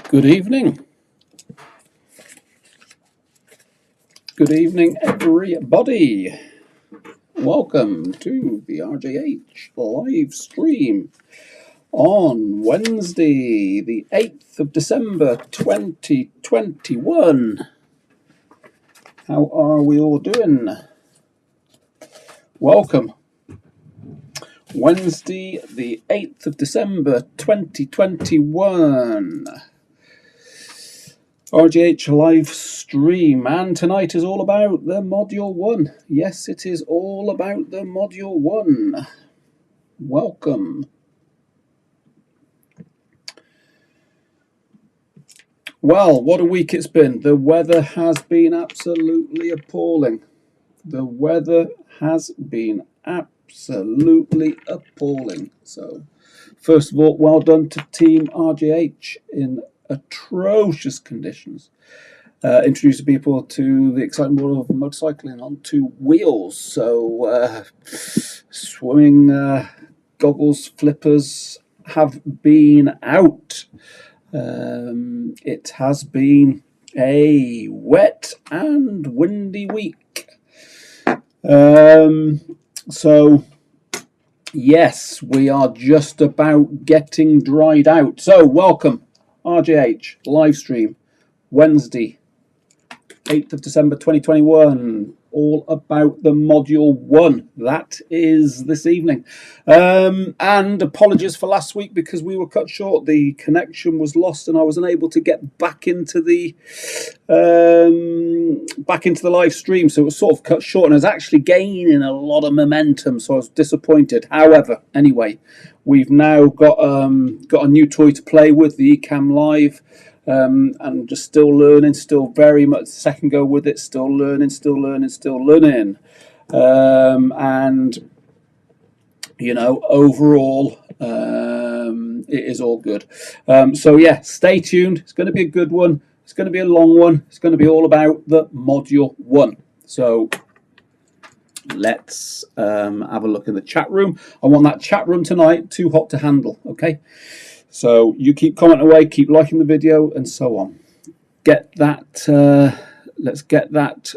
Good evening. Good evening, everybody. Welcome to the RJH live stream on Wednesday, the 8th of December, 2021. How are we all doing? Welcome. Wednesday, the 8th of December, 2021. RGH live stream, and tonight is all about the Module 1. Yes, it is all about the Module 1. Welcome. Well, what a week it's been. The weather has been absolutely appalling. The weather has been absolutely appalling. So, first of all, well done to Team RGH in atrocious conditions. Introducing people to the exciting world of motorcycling on two wheels. So swimming goggles, flippers have been out. It has been a wet and windy week. So yes, we are just about getting dried out. So welcome. RJH live stream Wednesday 8th of December 2021, all about the Module 1. That is this evening. And apologies for last week because we were cut short. The connection was lost and I was unable to get back into the live stream. So it was sort of cut short and I was actually gaining a lot of momentum, so I was disappointed. However, anyway, we've now got a new toy to play with, the Ecamm Live. And just still learning, still very much second go with it, still learning. And, you know, overall, it is all good. So, yeah, stay tuned. It's going to be a good one. It's going to be a long one. It's going to be all about the Module 1. So let's have a look in the chat room. I want that chat room tonight too hot to handle, okay? So you keep commenting away, keep liking the video, and so on. Get that. Let's get that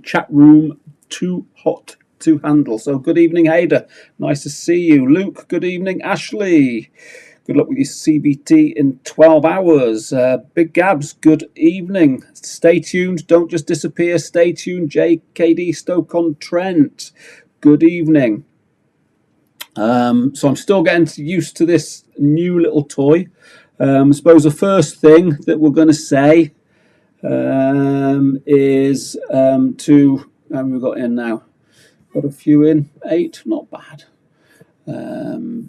chat room too hot to handle. So good evening, Hader. Nice to see you, Luke. Good evening, Ashley. Good luck with your CBT in 12 hours. Big Gabs. Good evening. Stay tuned. Don't just disappear. Stay tuned. JKD Stoke-on-Trent. Good evening. So I'm still getting used to this new little toy. I suppose the first thing that we're going to say is to, how many we've got in now? Got a few in, 8, not bad.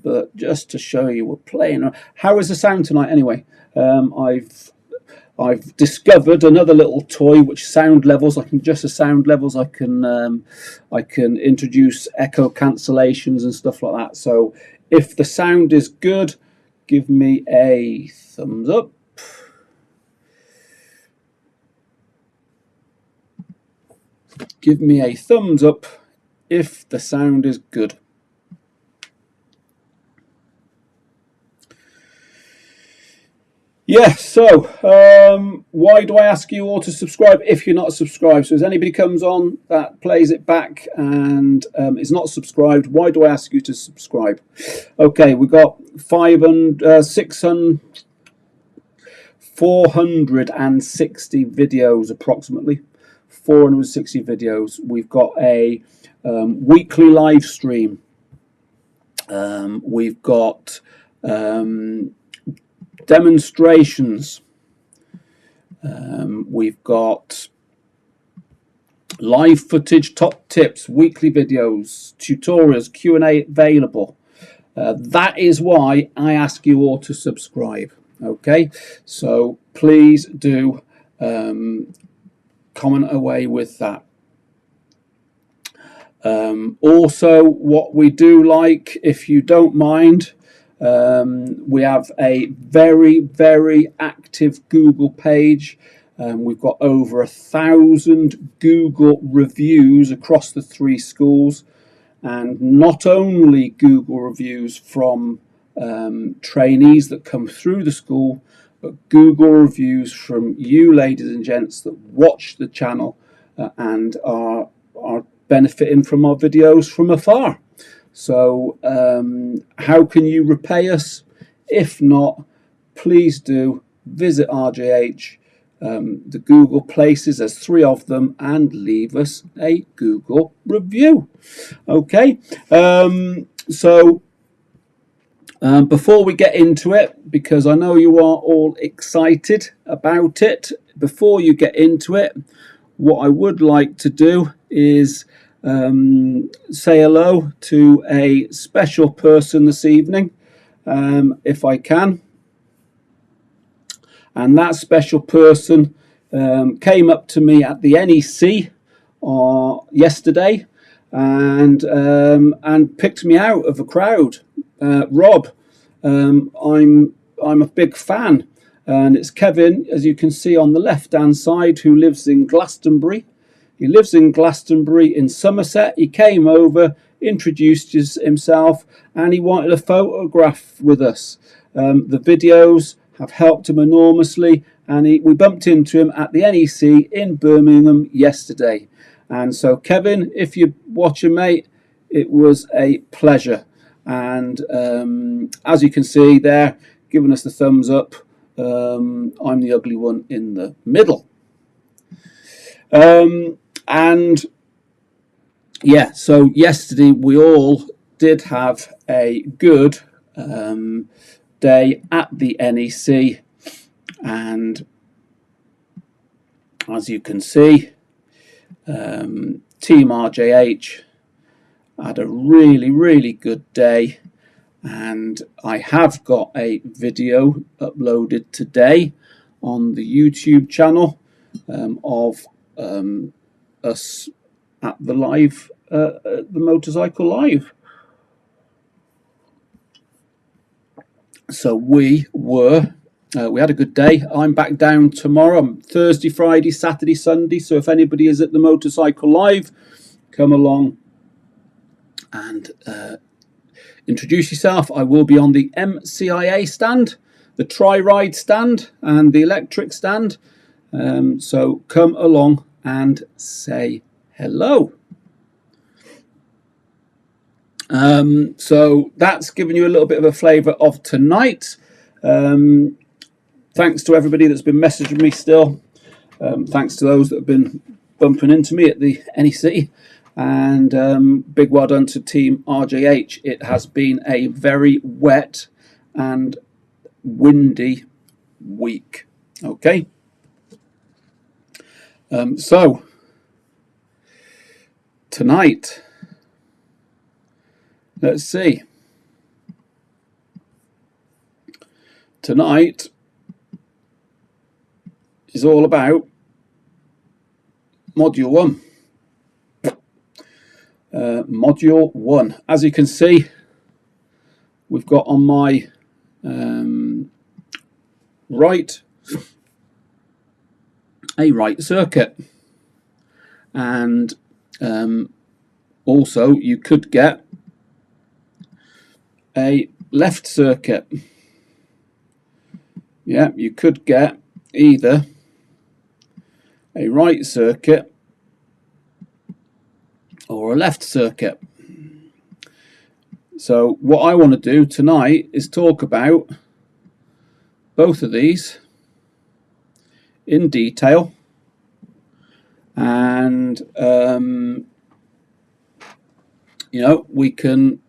But just to show you, we're playing. How is the sound tonight anyway? I've discovered another little toy which sound levels. I can adjust the sound levels. I can introduce echo cancellations and stuff like that. So if the sound is good, give me a thumbs up. Give me a thumbs up if the sound is good. Yeah, so why do I ask you all to subscribe if you're not subscribed? So as anybody comes on that plays it back and is not subscribed, why do I ask you to subscribe? Okay, we've got 460 videos approximately. 460 videos. We've got a weekly live stream. We've got demonstrations. We've got live footage, top tips, weekly videos, tutorials, Q&A available. That is why I ask you all to subscribe. Okay, so please do comment away with that. Also, what we do like, if you don't mind, we have a very, very active Google page. We've got over 1,000 Google reviews across the 3 schools, and not only Google reviews from trainees that come through the school, but Google reviews from you, ladies and gents, that watch the channel and are benefiting from our videos from afar. So how can you repay us? If not, please do visit RJH, the Google places, there's 3 of them, and leave us a Google review. Okay, so before we get into it, because I know you are all excited about it, before you get into it, what I would like to do is say hello to a special person this evening, if I can. And that special person came up to me at the NEC yesterday and picked me out of a crowd. Rob, I'm a big fan, and it's Kevin, as you can see on the left-hand side, who lives in Glastonbury. He lives in Glastonbury in Somerset. He came over, introduced himself, and he wanted a photograph with us. The videos have helped him enormously, and we bumped into him at the NEC in Birmingham yesterday. And so, Kevin, if you're watching, mate, it was a pleasure. And as you can see there, giving us the thumbs up, I'm the ugly one in the middle. And yeah, so yesterday we all did have a good day at the NEC, and as you can see, Team RJH had a really good day, and I have got a video uploaded today on the YouTube channel of us at the live, the Motorcycle Live. So we had a good day. I'm back down tomorrow. I'm Thursday, Friday, Saturday, Sunday. So if anybody is at the Motorcycle Live, come along and introduce yourself. I will be on the MCIA stand, the Tri-Ride stand, and the electric stand. So come along and say hello. So that's given you a little bit of a flavour of tonight. Thanks to everybody that's been messaging me still. Thanks to those that have been bumping into me at the NEC. And big well done to Team RJH. It has been a very wet and windy week. Okay. So tonight, let's see. Tonight is all about Module 1. Module 1. As you can see, we've got on my right a right circuit, and also you could get a left circuit. Yeah, you could get either a right circuit or a left circuit. So what I want to do tonight is talk about both of these in detail, and you know, we can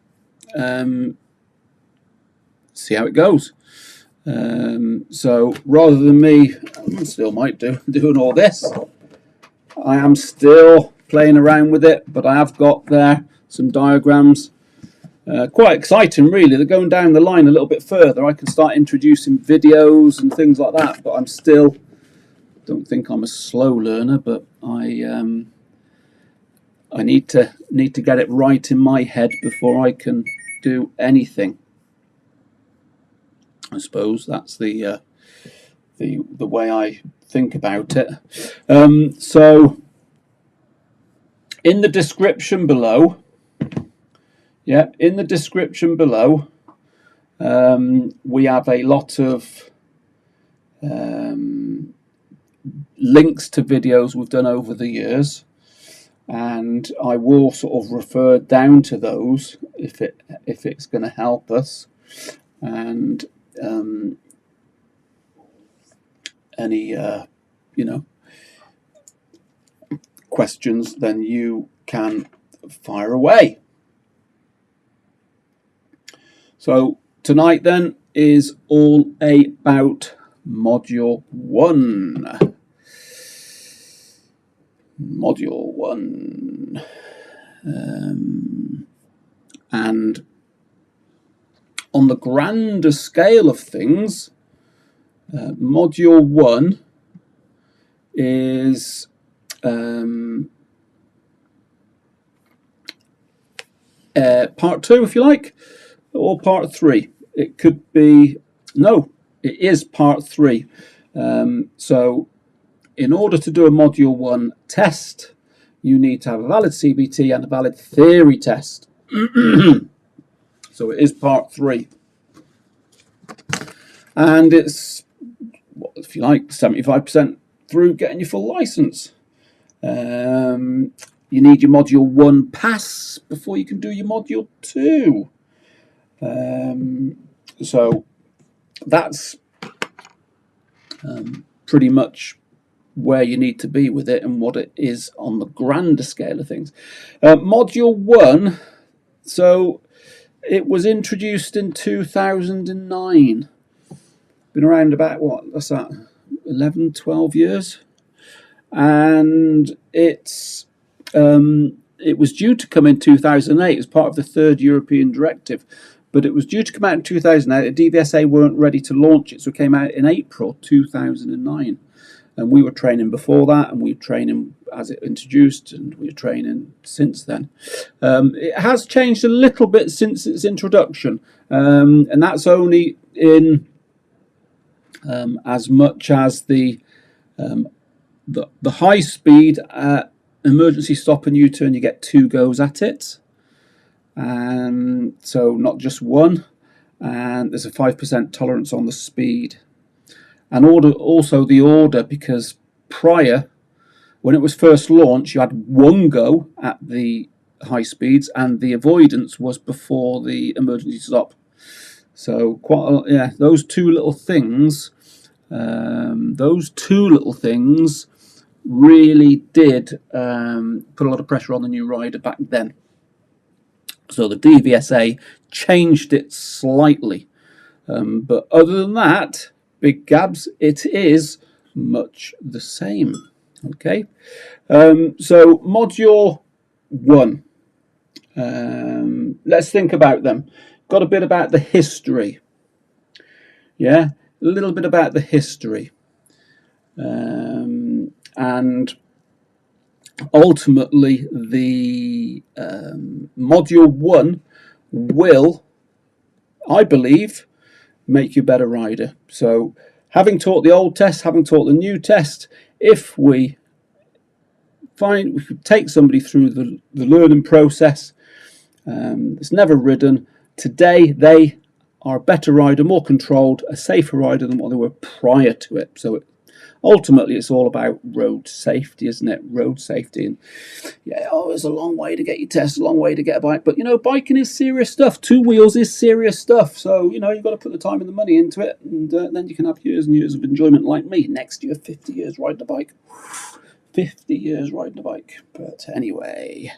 see how it goes. So rather than me, I still might doing all this, I am still playing around with it, but I have got there some diagrams. Quite exciting, really. They're going down the line a little bit further. I can start introducing videos and things like that, but I'm still, don't think I'm a slow learner, but I need to get it right in my head before I can do anything. I suppose that's the way I think about it. So in the description below, yeah, in the description below, we have a lot of links to videos we've done over the years, and I will sort of refer down to those if it's going to help us. And any questions, then you can fire away. So tonight then is all about module 1. Module 1. And on the grander scale of things, module 1 is part 2, if you like, or part 3. It could be, no, it is part 3. So in order to do a module 1 test, you need to have a valid CBT and a valid theory test. So it is part 3. And it's, if you like, 75% through getting your full license. You need your module 1 pass before you can do your module 2. So that's pretty much where you need to be with it and what it is on the grander scale of things. Module 1, so it was introduced in 2009. Been around about, what's that, 11, 12 years? And it was due to come in 2008 as part of the 3rd European Directive, but it was due to come out in 2008. The DVSA weren't ready to launch it, so it came out in April 2009. And we were training before that, and we were training as it introduced, and we were training since then. It has changed a little bit since its introduction, and that's only in as much as the high speed emergency stop and U-turn, you get 2 goes at it, and so not just 1. And there's a 5% tolerance on the speed. And also the order, because prior, when it was first launched, you had 1 go at the high speeds, and the avoidance was before the emergency stop. So those two little things really did put a lot of pressure on the new rider back then. So the DVSA changed it slightly, but other than that, big Gabs, it is much the same. Okay, so module 1. Let's think about them. Got a bit about the history. Yeah, a little bit about the history. And ultimately, the module 1 will, I believe, make you a better rider. So having taught the old test, having taught the new test, if we could take somebody through the learning process, it's never ridden, today they are a better rider, more controlled, a safer rider than what they were prior to it. So ultimately it's all about road safety, isn't it? Road safety. And yeah, it's a long way to get your test, a long way to get a bike, but biking is serious stuff. 2 wheels is serious stuff. So you've got to put the time and the money into it, and then you can have years and years of enjoyment like me. Next year, 50 years riding a bike. 50 years riding a bike. But anyway,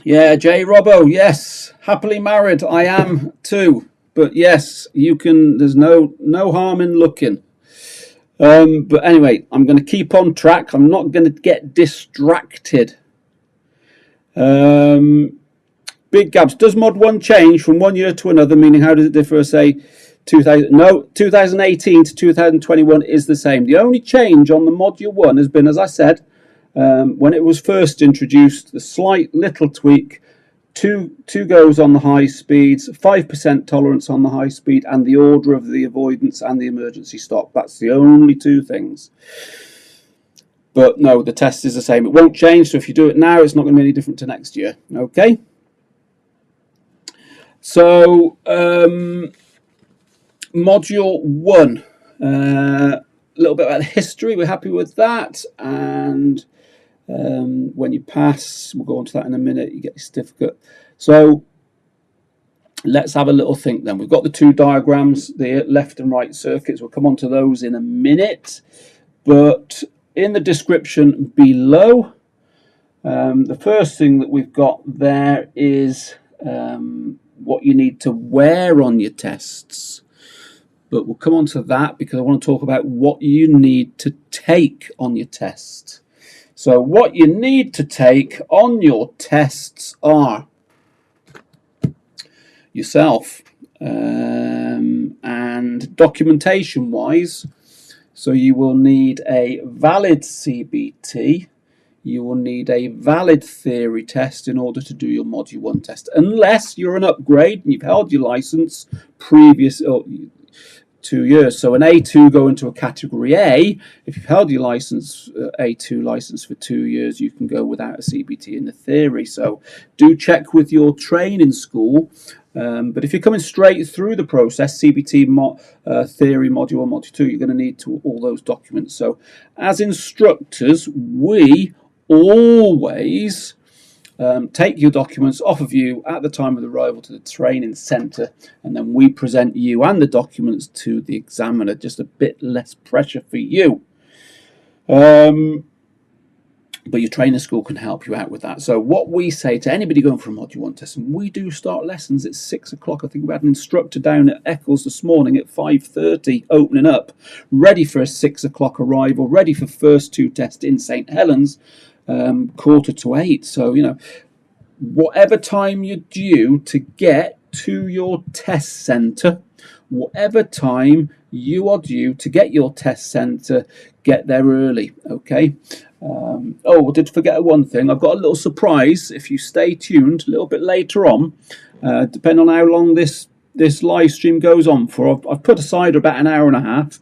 yeah, J Robbo, yes, happily married. I am too. But yes, you can. There's no harm in looking. But anyway, I'm going to keep on track. I'm not going to get distracted. Big Gabs, does Mod 1 change from 1 year to another? Meaning, how does it differ? Say, 2018 to 2021 is the same. The only change on the Module 1 has been, as I said, when it was first introduced, the slight little tweak. Two goes on the high speeds, 5% tolerance on the high speed, and the order of the avoidance and the emergency stop. That's the only 2 things. But no, the test is the same. It won't change, so if you do it now, it's not going to be any different to next year. Okay? So, Module 1. A little bit about the history. We're happy with that. And when you pass, we'll go on to that in a minute, you get your certificate. So let's have a little think then. We've got the two diagrams, the left and right circuits. We'll come on to those in a minute. But in the description below, the first thing that we've got there is what you need to wear on your tests. But we'll come on to that because I want to talk about what you need to take on your test. So what you need to take on your tests are yourself and documentation wise. So you will need a valid CBT. You will need a valid theory test in order to do your Module 1 test. Unless you're an upgrade and you've held your license previous 2 years. So an A2 going to a category A, if you've held your license, A2 license for 2 years, you can go without a CBT in the theory. So do check with your training school. But if you're coming straight through the process, CBT, theory, module 1, module 2, you're going to need all those documents. So as instructors, we always take your documents off of you at the time of arrival to the training centre, and then we present you and the documents to the examiner. Just a bit less pressure for you. But your trainer school can help you out with that. So what we say to anybody going for a Module 1 test, and we do start lessons at 6 o'clock. I think we had an instructor down at Eccles this morning at 5:30 opening up, ready for a 6 o'clock arrival, ready for first 2 tests in St Helens, 7:45. So, you know, whatever time you're due to get to your test centre, whatever time you are due to get your test centre, get there early, okay? Oh, I did forget one thing. I've got a little surprise if you stay tuned a little bit later on, depending on how long this live stream goes on for. I've put aside about an hour and a half,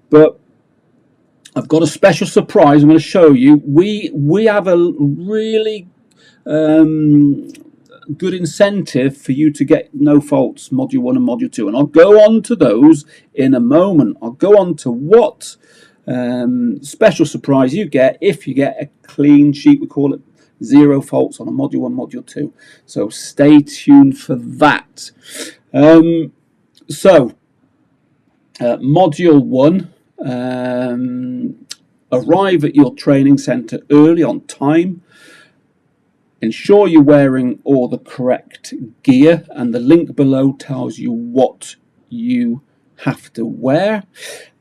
but I've got a special surprise I'm going to show you. We have a really good incentive for you to get no faults Module 1 and Module 2, and I'll go on to those in a moment. I'll go on to what special surprise you get if you get a clean sheet. We call it 0 faults on a Module 1, Module 2. So stay tuned for that. Module 1, arrive at your training centre early on time. Ensure you're wearing all the correct gear, and the link below tells you what you have to wear.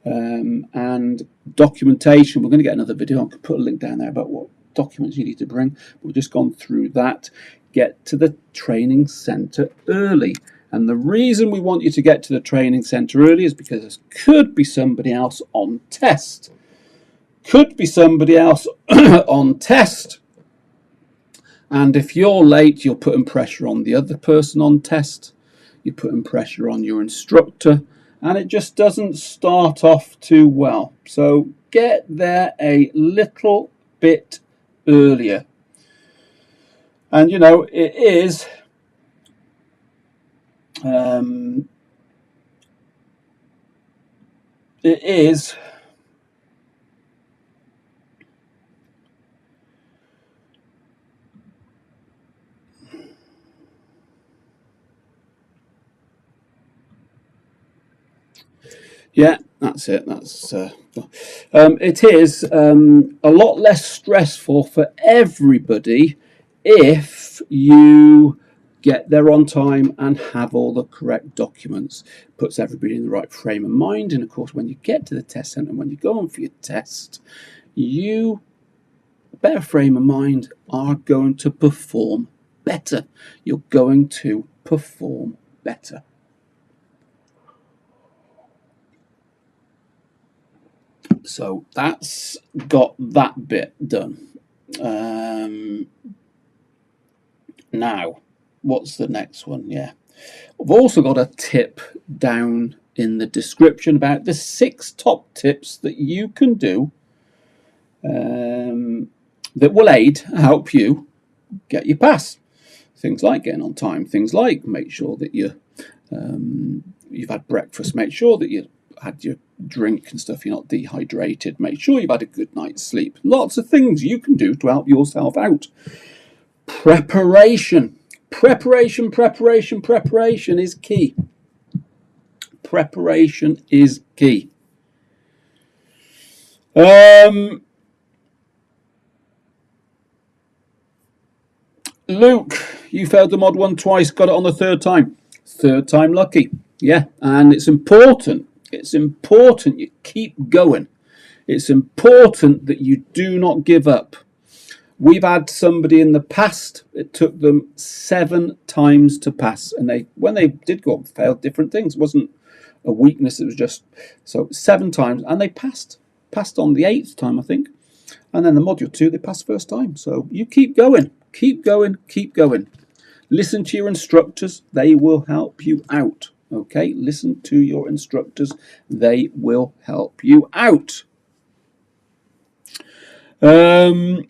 And documentation, we're going to get another video. I could put a link down there about what documents you need to bring. We've just gone through that. Get to the training centre early. And the reason we want you to get to the training centre early is because there could be somebody else on test. Could be somebody else on test. And if you're late, you're putting pressure on the other person on test. You're putting pressure on your instructor. And it just doesn't start off too well. So get there a little bit earlier. And you know, it is yeah, that's it. That's it is a lot less stressful for everybody if you get there on time and have all the correct documents. Puts everybody in the right frame of mind. And of course, when you get to the test centre, when you go on for your test, you, better frame of mind, are going to perform better. You're going to perform better. So that's got that bit done. Now, what's the next one? Yeah, I've also got a tip down in the description about the 6 top tips that you can do that will help you get your pass. Things like getting on time, things like make sure that you're you've had breakfast, make sure that you had your drink and stuff, you're not dehydrated, make sure you've had a good night's sleep. Lots of things you can do to help yourself out. Preparation is key. Preparation is key. Luke, you failed the mod 1 twice, got it on the third time. Third time lucky. Yeah, and it's important. It's important you keep going. It's important that you do not give up. We've had somebody in the past, it took them 7 times to pass. And when they did go up, failed different things. It wasn't a weakness, it was just, so 7 times. And they passed on the 8th time, I think. And then the module 2, they passed first time. So you keep going, keep going, keep going. Listen to your instructors, they will help you out. Okay, listen to your instructors, they will help you out. So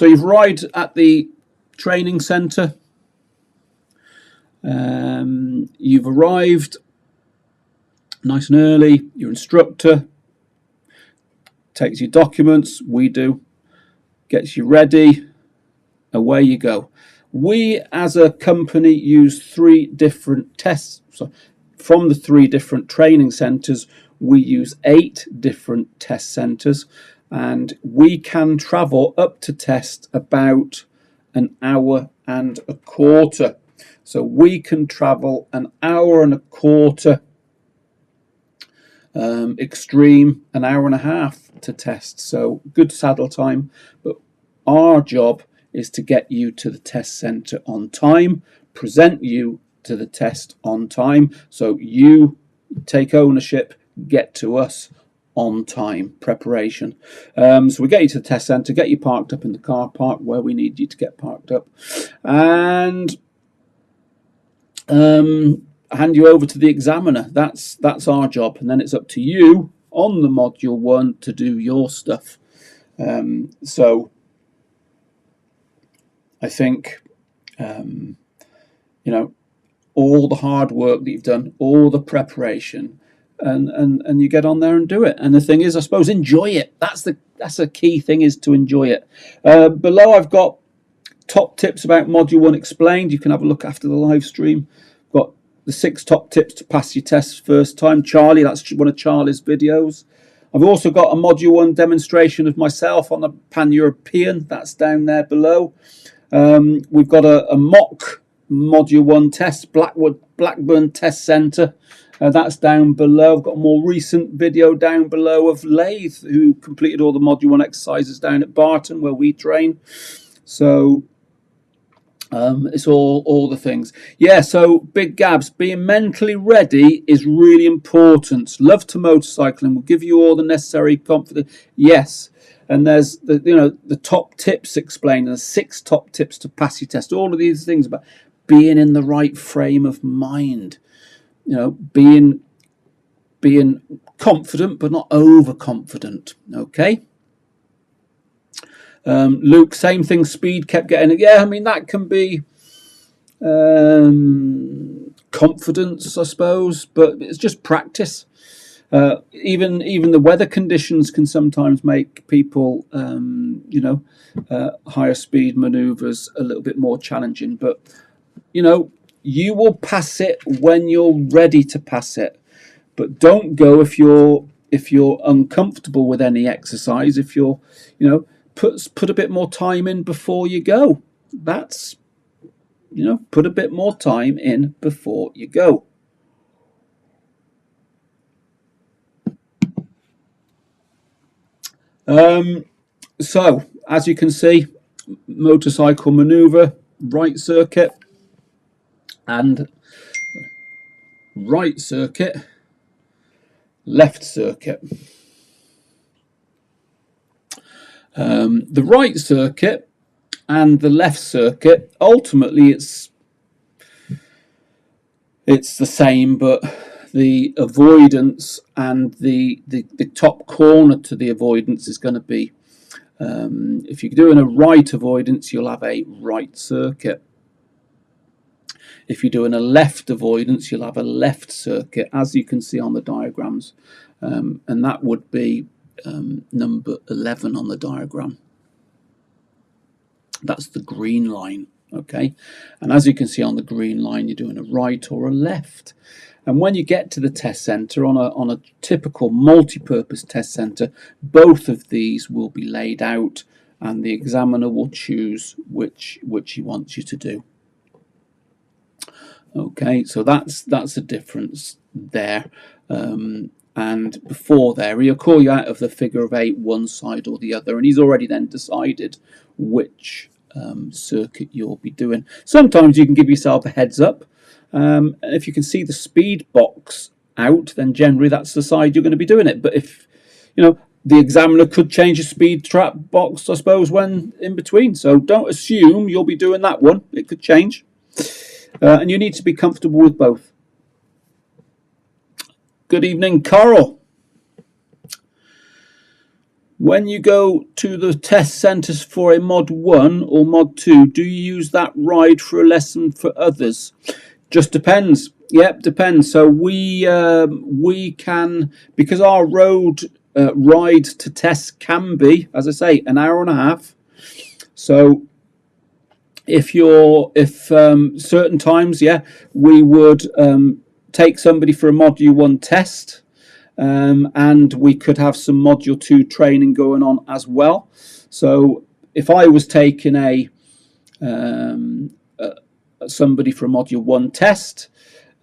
you've arrived at the training centre. You've arrived nice and early. Your instructor takes your documents, we do, gets you ready, away you go. We as a company use 3 different tests. So from the 3 different training centres, we use 8 different test centres, and we can travel up to test about an hour and a quarter. So we can travel an hour and a quarter, extreme an hour and a half to test. So good saddle time, but our job is to get you to the test centre on time, present you to the test on time, so you take ownership, get to us on time. Preparation. So we get you to the test centre, get you parked up in the car park where we need you to get parked up, and hand you over to the examiner. That's our job, and then it's up to you on the module 1 to do your stuff. So I think you know, all the hard work that you've done, all the preparation, and you get on there and do it. And the thing is, I suppose, enjoy it. That's a key thing, is to enjoy it. Below I've got top tips about module 1 explained. You can have a look after the live stream. Got the 6 top tips to pass your tests first time. Charlie, that's one of Charlie's videos. I've also got a module 1 demonstration of myself on the Pan-European. That's down there below. We've got a mock module 1 test, Blackburn Test Centre. That's down below. I've got a more recent video down below of Laith, who completed all the module 1 exercises down at Barton where we train. So it's all the things. Yeah, so Big Gabs, being mentally ready is really important. Love to motorcycling will give you all the necessary confidence. Yes. And there's the top tips explained, and the 6 top tips to pass your test. All of these things about being in the right frame of mind, being confident but not overconfident. Okay. Luke, same thing. Speed kept getting it. Yeah, I mean that can be confidence, I suppose, but it's just practice. Even the weather conditions can sometimes make people, higher speed manoeuvres a little bit more challenging. But you will pass it when you're ready to pass it. But don't go if you're uncomfortable with any exercise. If you're, put a bit more time in before you go. That's, put a bit more time in before you go. So as you can see, motorcycle manoeuvre, right circuit and right circuit, left circuit. The right circuit and the left circuit, ultimately it's the same, but the avoidance and the top corner to the avoidance is going to be, if you're doing a right avoidance, you'll have a right circuit. If you're doing a left avoidance, you'll have a left circuit, as you can see on the diagrams, and that would be number 11 on the diagram. That's the green line, okay? And as you can see on the green line, you're doing a right or a left. And when you get to the test centre, on a typical multi-purpose test centre, both of these will be laid out, and the examiner will choose which he wants you to do. Okay, so that's a difference there. And before there, he'll call you out of the figure of 8 one side or the other, and he's already then decided which circuit you'll be doing. Sometimes you can give yourself a heads up. And if you can see the speed box out, then generally that's the side you're going to be doing it. But if, the examiner could change the speed trap box, I suppose, when in between. So don't assume you'll be doing that one. It could change. And you need to be comfortable with both. Good evening, Carl. When you go to the test centres for a Mod 1 or Mod 2, do you use that ride for a lesson for others? Just depends. Yep, depends. So we can, because our road ride to test can be, as I say, an hour and a half. So if certain times, we would take somebody for a Module 1 test, and we could have some Module 2 training going on as well. So if I was taking somebody for a Module 1 test,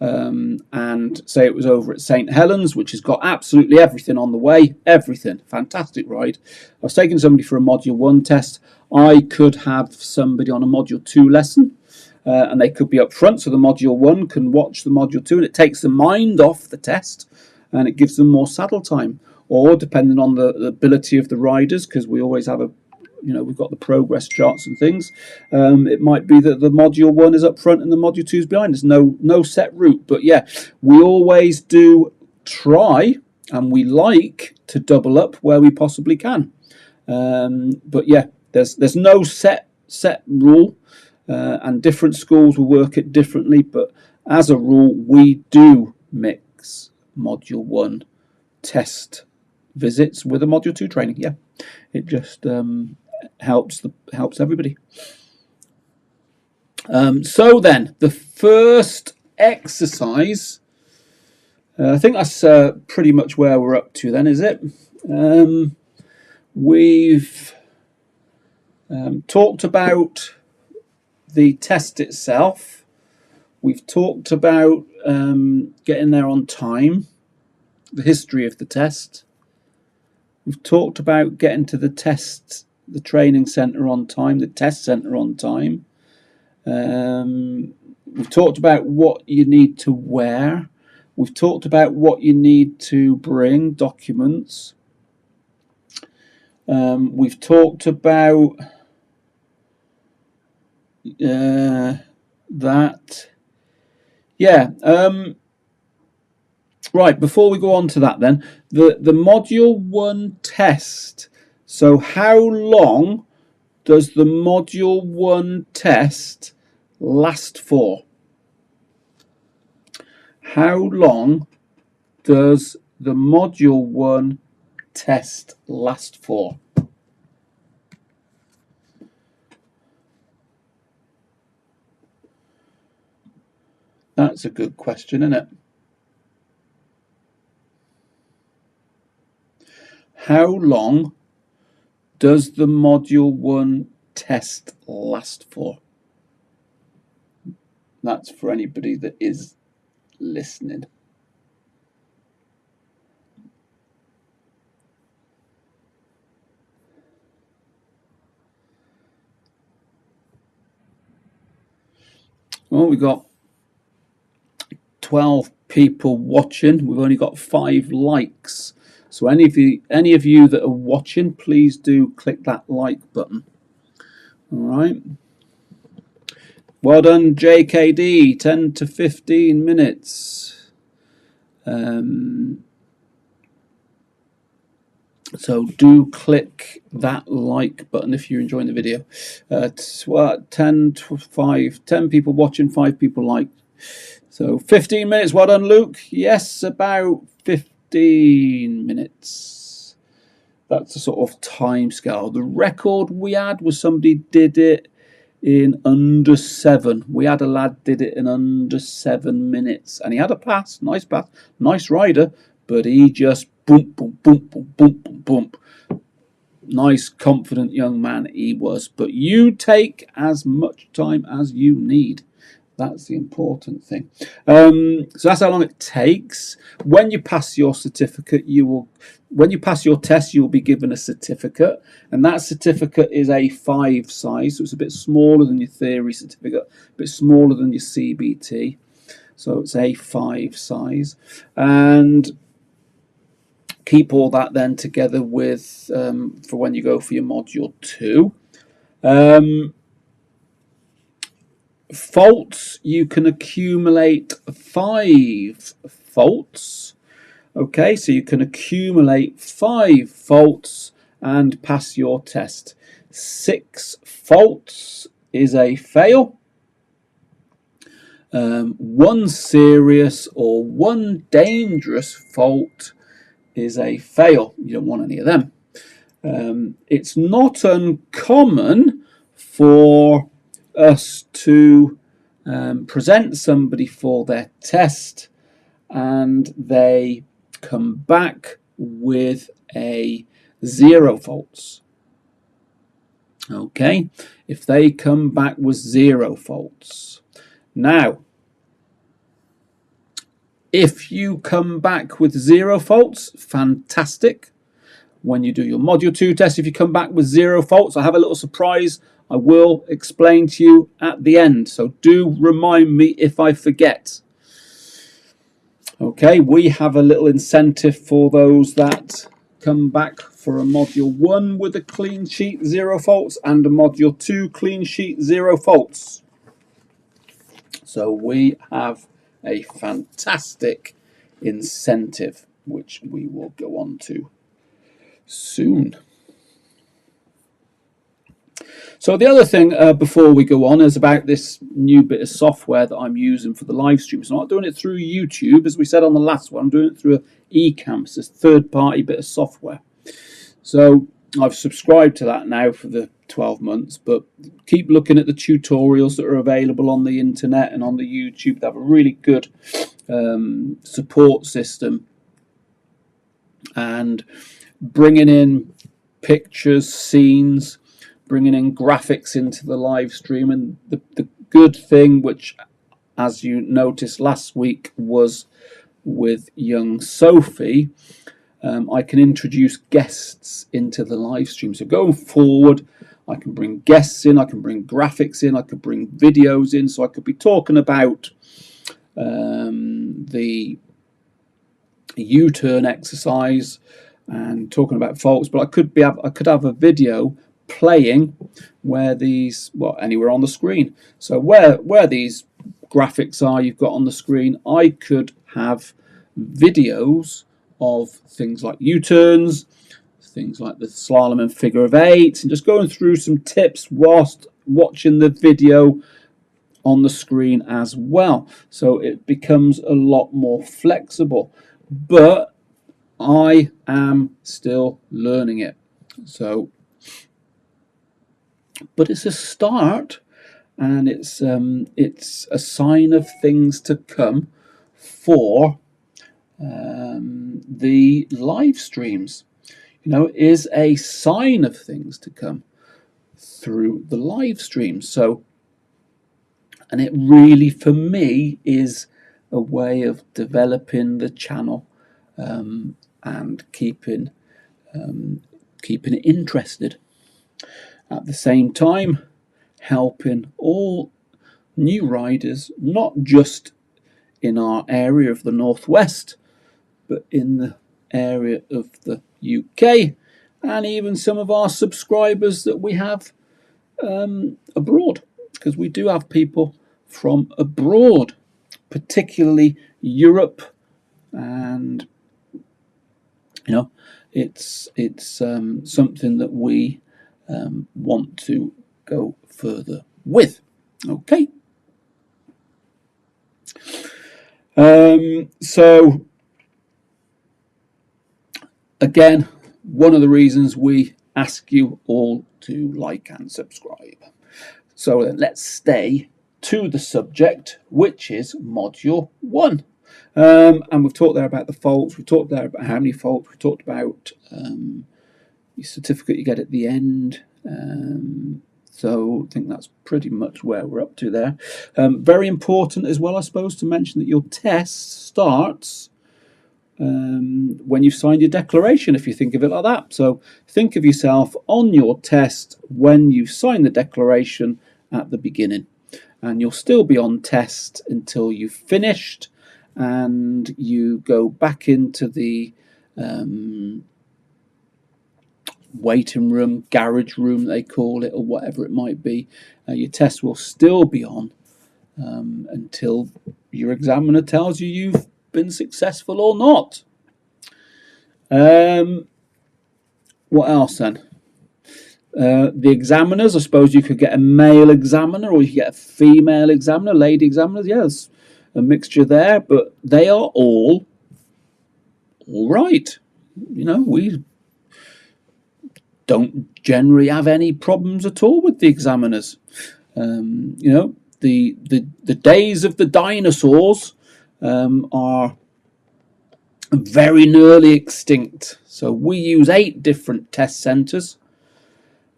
and say it was over at St Helens, which has got absolutely everything on the way, everything, fantastic ride. I was taking somebody for a Module 1 test. I could have somebody on a Module 2 lesson, and they could be up front, so the Module 1 can watch the Module 2, and it takes the mind off the test, and it gives them more saddle time. Or depending on the ability of the riders, because we always have we've got the progress charts and things. It might be that the Module 1 is up front and the Module 2 is behind. There's no set route. But yeah, we always do try, and we like to double up where we possibly can. But yeah, there's no set rule, and different schools will work it differently. But as a rule, we do mix Module 1 test visits with a Module 2 training. Yeah, it just helps everybody. So then, the first exercise, I think that's pretty much where we're up to then, is it? We've talked about the test itself. We've talked about getting there on time, the history of the test. We've talked about getting to the training centre on time, the test centre on time. We've talked about what you need to wear. We've talked about what you need to bring, documents. We've talked about that. Yeah. Right, before we go on to that then, the Module 1 test. So how long does the Module 1 test last for? How long does the Module 1 test last for? That's a good question, isn't it? How long does the Module 1 test last for? That's for anybody that is listening. Well, we've got 12 people watching. We've only got 5 likes. So any of you that are watching, please do click that like button. All right. Well done, JKD. 10 to 15 minutes. So do click that like button if you're enjoying the video. 10 people watching, 5 people like. So 15 minutes. Well done, Luke. Yes, about 15 minutes. That's a sort of time scale. The record we had was somebody did it in under 7. We had a lad did it in under 7 minutes, and he had a pass, nice pass, nice rider, but he just boom, boom, boom, boom, boom, boom, boom. Nice, confident young man he was. But you take as much time as you need. That's the important thing. So that's how long it takes. When you pass your certificate, when you pass your test, you will be given a certificate, and that certificate is A5 size, so it's a bit smaller than your theory certificate, a bit smaller than your CBT. So it's A5 size, and keep all that then together with for when you go for your module 2. Faults, you can accumulate 5 faults. Okay, so you can accumulate 5 faults and pass your test. 6 faults is a fail. 1 serious or 1 dangerous fault is a fail. You don't want any of them. It's not uncommon for us to present somebody for their test and they come back with a 0 faults. Okay, if they come back with 0 faults. Now, if you come back with 0 faults, fantastic. When you do your module 2 test, if you come back with 0 faults, I have a little surprise I will explain to you at the end. So do remind me if I forget. Okay, we have a little incentive for those that come back for a module 1 with a clean sheet, 0 faults, and a module 2 clean sheet, 0 faults. So we have a fantastic incentive, which we will go on to soon. So the other thing before we go on is about this new bit of software that I'm using for the live stream. So I'm not doing it through YouTube, as we said on the last one. I'm doing it through Ecamm, this third-party bit of software. So I've subscribed to that now for the 12 months, but keep looking at the tutorials that are available on the internet and on the YouTube. They have a really good support system, and bringing in pictures, scenes, bringing in graphics into the live stream. And the good thing, which as you noticed last week, was with young Sophie, I can introduce guests into the live stream. So going forward, I can bring guests in, I can bring graphics in, I could bring videos in. So I could be talking about the U-turn exercise and talking about faults, but I could have a video playing where these, well, anywhere on the screen. So where these graphics are you've got on the screen, I could have videos of things like U-turns, things like the slalom and figure of 8, and just going through some tips whilst watching the video on the screen as well. So it becomes a lot more flexible, but I am still learning it. So, but it's a start, and it's a sign of things to come for the live streams. You know, is a sign of things to come through the live stream. So, and it really, for me, is a way of developing the channel and keeping it interested. At the same time, helping all new riders, not just in our area of the Northwest, but in the area of the UK, and even some of our subscribers that we have abroad, because we do have people from abroad, particularly Europe and, you know, it's something that we want to go further with. Okay. So again, one of the reasons we ask you all to like and subscribe. So let's stay to the subject, which is Module 1. And we've talked there about the faults, we've talked there about how many faults, we've talked about your certificate you get at the end. So I think that's pretty much where we're up to there. Very important as well, I suppose, to mention that your test starts when you sign your declaration, if you think of it like that. So think of yourself on your test when you sign the declaration at the beginning. And you'll still be on test until you've finished and you go back into the waiting room, garage room they call it, or whatever it might be. Your test will still be on until your examiner tells you you've been successful or not. What else then? The examiners, I suppose you could get a male examiner or you could get a female examiner, lady examiners. Yes, a mixture there, but they are all right. You know, we don't generally have any problems at all with the examiners. You know, the days of the dinosaurs are very nearly extinct. So we use 8 different test centres,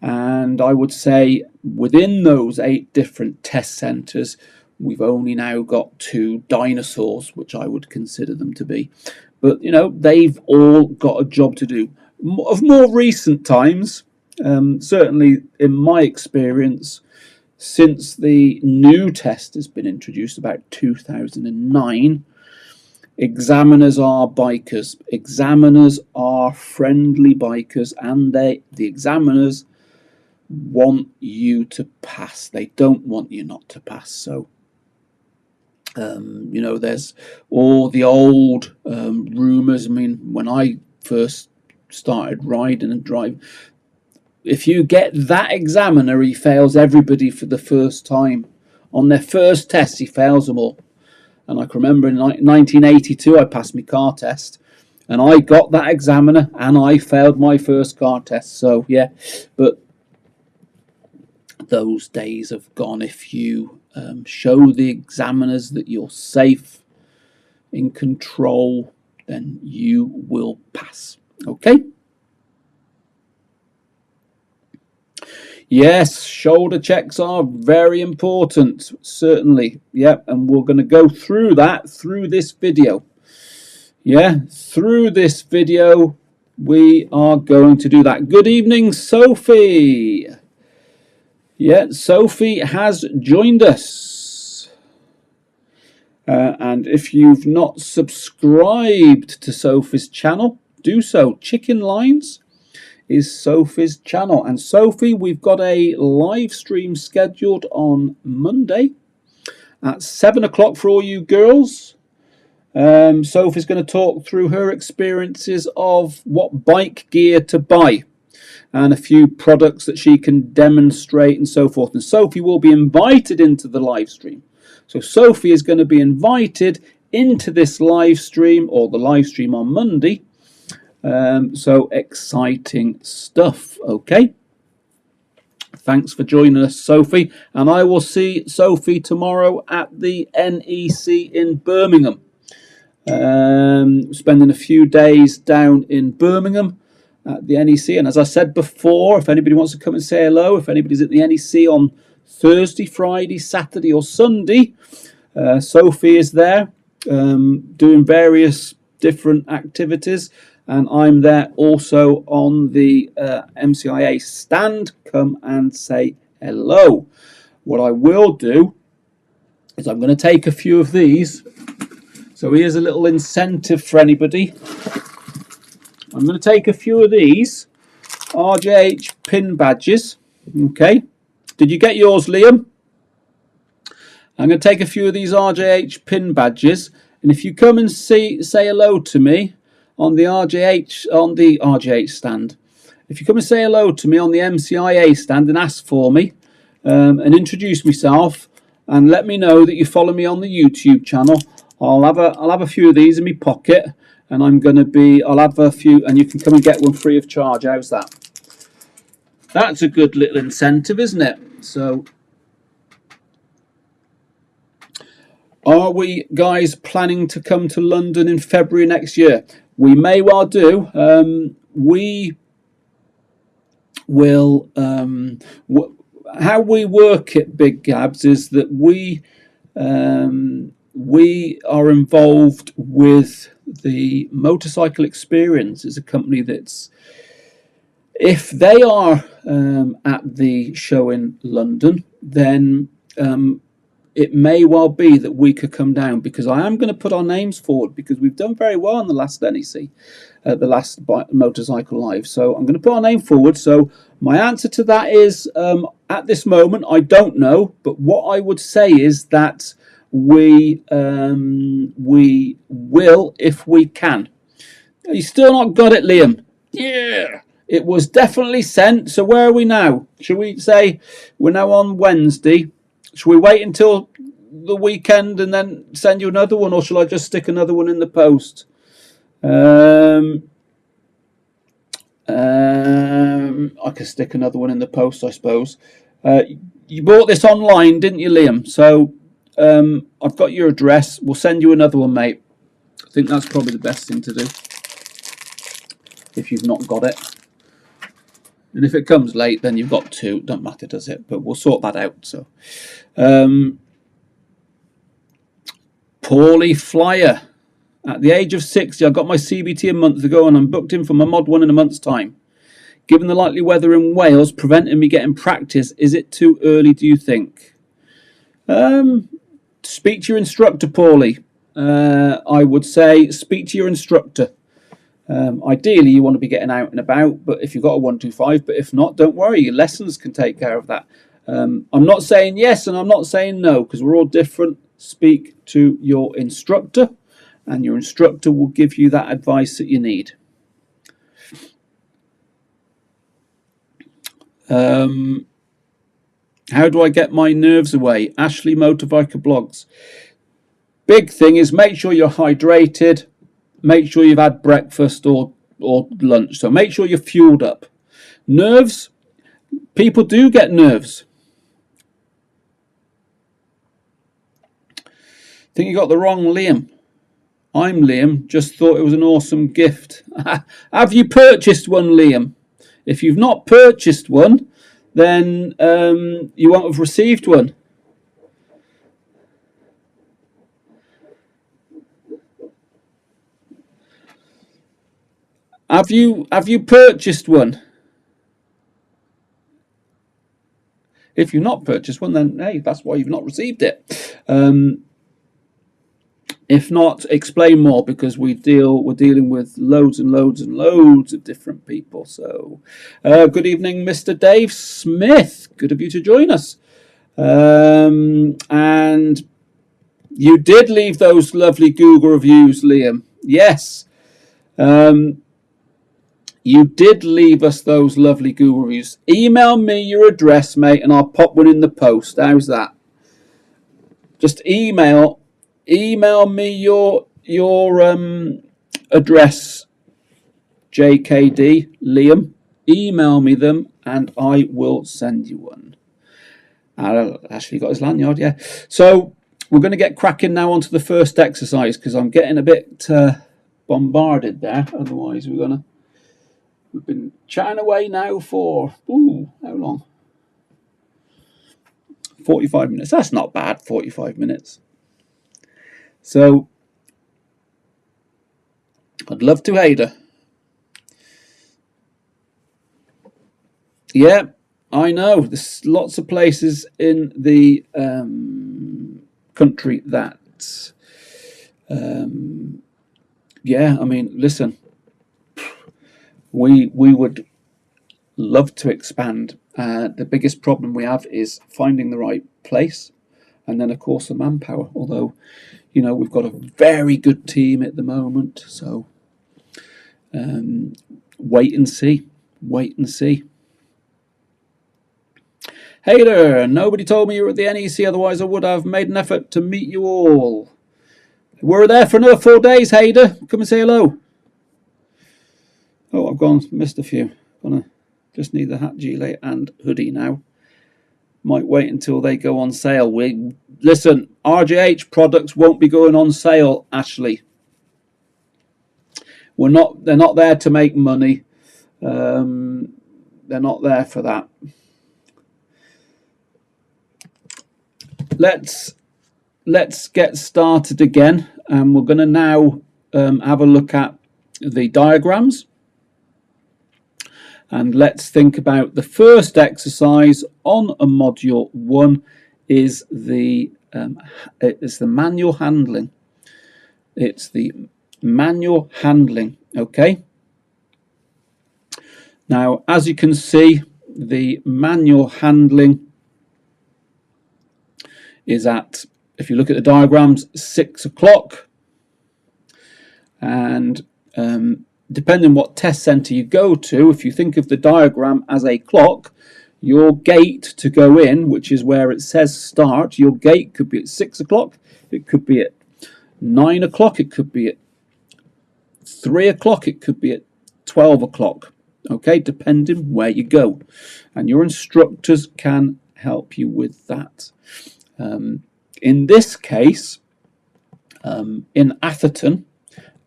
and I would say within those 8 different test centres we've only now got 2 dinosaurs, which I would consider them to be. But you know, they've all got a job to do. Of more recent times, certainly in my experience, since the new test has been introduced about 2009, examiners are bikers. Examiners are friendly bikers, and the examiners want you to pass. They don't want you not to pass. So, you know, there's all the old rumours. I mean, when I first started riding and driving, if you get that examiner, he fails everybody for the first time. On their first test, he fails them all. And I can remember in 1982, I passed my car test, and I got that examiner, and I failed my first car test. So yeah, but those days have gone. If you show the examiners that you're safe, in control, then you will pass. Okay. Yes, shoulder checks are very important, certainly. Yep, and we're going to go through that through this video. Yeah, through this video, we are going to do that. Good evening, Sophie. Yeah, Sophie has joined us. And if you've not subscribed to Sophie's channel, do so. Chicken Lines is Sophie's channel. And Sophie, we've got a live stream scheduled on Monday at 7 o'clock for all you girls. Sophie's going to talk through her experiences of what bike gear to buy and a few products that she can demonstrate and so forth. And Sophie will be invited into the live stream. So Sophie is going to be invited into this live stream, or the live stream on Monday. So exciting stuff. Okay. Thanks for joining us, Sophie. And I will see Sophie tomorrow at the NEC in Birmingham. Spending a few days down in Birmingham at the NEC. And as I said before, if anybody wants to come and say hello, if anybody's at the NEC on Thursday, Friday, Saturday or Sunday, Sophie is there doing various different activities. And I'm there also on the MCIA stand. Come and say hello. What I will do is I'm going to take a few of these. So here's a little incentive for anybody. I'm going to take a few of these RJH pin badges. Okay. Did you get yours, Liam? I'm going to take a few of these RJH pin badges. And if you come and say hello to me, on the RJH stand. If you come and say hello to me on the MCIA stand and ask for me and introduce myself and let me know that you follow me on the YouTube channel, I'll have a few of these in my pocket, and I'll have a few, and you can come and get one free of charge. How's that? That's a good little incentive, isn't it? So, are we guys planning to come to London in February next year? We may well do. We will. How we work at Big Gabs is that we are involved with the Motorcycle Experience. Is a company that's, if they are at the show in London, then it may well be that we could come down, because I am going to put our names forward, because we've done very well in the last NEC, the last Motorcycle Live. So I'm going to put our name forward. So my answer to that is, at this moment, I don't know. But what I would say is that we will, if we can. You still not got it, Liam? Yeah. It was definitely sent. So where are we now? Should we say we're now on Wednesday? Should we wait until the weekend and then send you another one, or shall I just stick another one in the post? I could stick another one in the post, I suppose. You bought this online, didn't you, Liam? So I've got your address. We'll send you another one, mate. I think that's probably the best thing to do, if you've not got it. And if it comes late, then you've got two. Don't matter, does it? But we'll sort that out. So, Paulie Flyer. At the age of 60, I got my CBT a month ago, and I'm booked in for my Mod 1 in a month's time. Given the likely weather in Wales preventing me getting practice, is it too early, do you think? Speak to your instructor, Paulie. I would say speak to your instructor. Ideally, you want to be getting out and about, but if you've got a 125, but if not, don't worry, your lessons can take care of that. I'm not saying yes and I'm not saying no, because we're all different. Speak to your instructor, and your instructor will give you that advice that you need. How do I get my nerves away? Ashley Motorbiker blogs. Big thing is make sure you're hydrated. Make sure you've had breakfast or lunch. So make sure you're fueled up. Nerves. People do get nerves. Think you got the wrong Liam. I'm Liam. Just thought it was an awesome gift. Have you purchased one, Liam? If you've not purchased one, then you won't have received one. Have you purchased one? If you've not purchased one, then hey, that's why you've not received it. If not, explain more, because we're dealing with loads and loads and loads of different people. So, good evening, Mr. Dave Smith. Good of you to join us. And you did leave those lovely Google reviews, Liam. Yes. You did leave us those lovely Google reviews. Email me your address, mate, and I'll pop one in the post. How's that? Just email me your address, JKD, Liam. Email me them, and I will send you one. Ashley got his lanyard, yeah. So we're going to get cracking now onto the first exercise, because I'm getting a bit bombarded there. Otherwise, we've been chatting away now for, how long? 45 minutes. That's not bad, 45 minutes. So, I'd love to, Ada. Yeah, I know. There's lots of places in the country that, yeah, I mean, listen. We would love to expand. The biggest problem we have is finding the right place, and then of course the manpower. Although, you know, we've got a very good team at the moment, so Wait and see. Wait and see. Hey there, nobody told me you were at the NEC, otherwise I would have made an effort to meet you all. We're there for another 4 days, Hader. Come and say hello. Oh, I've missed a few. Gonna just need the hat, gilet and hoodie now. Might wait until they go on sale. Listen, RJH products won't be going on sale, Ashley. They're not there to make money. They're not there for that. Let's get started again, and we're going to now have a look at the diagrams, and let's think about the first exercise on a module 1 is the manual handling. It's the manual handling. Okay, now as you can see, the manual handling is at, if you look at the diagrams, 6 o'clock, and depending on what test centre you go to, if you think of the diagram as a clock, your gate to go in, which is where it says start, your gate could be at 6 o'clock, it could be at 9 o'clock, it could be at 3 o'clock, it could be at 12 o'clock, okay, depending where you go, and your instructors can help you with that. In this case, in Atherton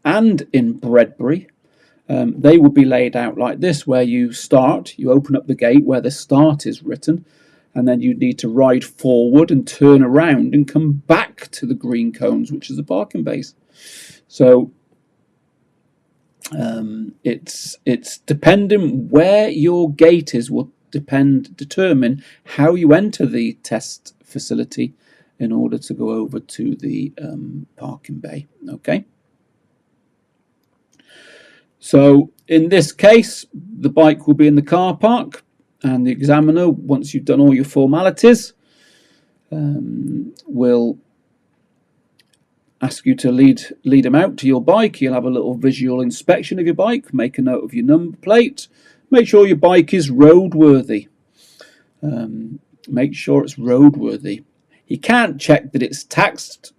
and in Bredbury, they will be laid out like this, where you start, you open up the gate where the start is written, and then you need to ride forward and turn around and come back to the green cones, which is the parking base. So it's depending where your gate is will determine how you enter the test facility in order to go over to the parking bay. Okay, so in this case the bike will be in the car park, and the examiner, once you've done all your formalities, will ask you to lead him out to your bike. You'll have a little visual inspection of your bike, make a note of your number plate, make sure your bike is roadworthy. Make sure it's roadworthy. He can't check that it's taxed,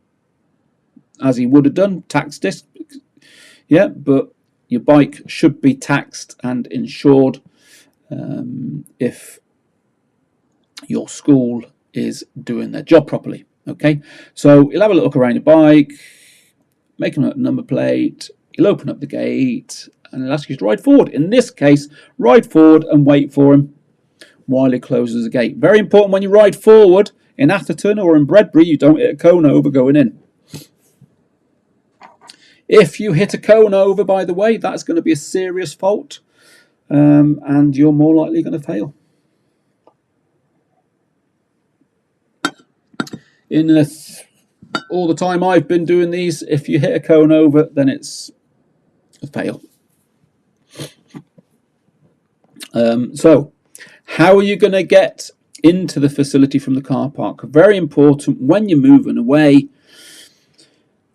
as he would have done, tax disc, yeah, but your bike should be taxed and insured if your school is doing their job properly. Okay, so you'll have a look around your bike, make a number plate, you'll open up the gate, and he'll ask you to ride forward. In this case, ride forward and wait for him while he closes the gate. Very important, when you ride forward in Atherton or in Bredbury, you don't hit a cone over going in. If you hit a cone over, by the way, that's going to be a serious fault, and you're more likely going to fail. All the time I've been doing these, if you hit a cone over, then it's a fail. So how are you going to get into the facility from the car park? Very important when you're moving away.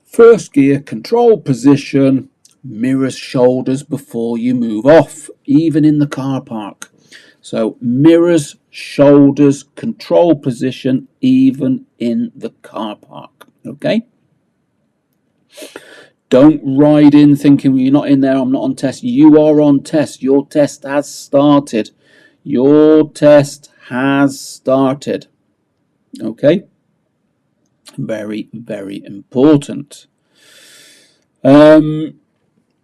First gear, control position, mirrors shoulders before you move off, even in the car park. So mirrors, shoulders, control position, even in the car park. Okay? Don't ride in thinking, well, you're not in there, I'm not on test. You are on test. Your test has started. Your test has started. Okay? Very, very important.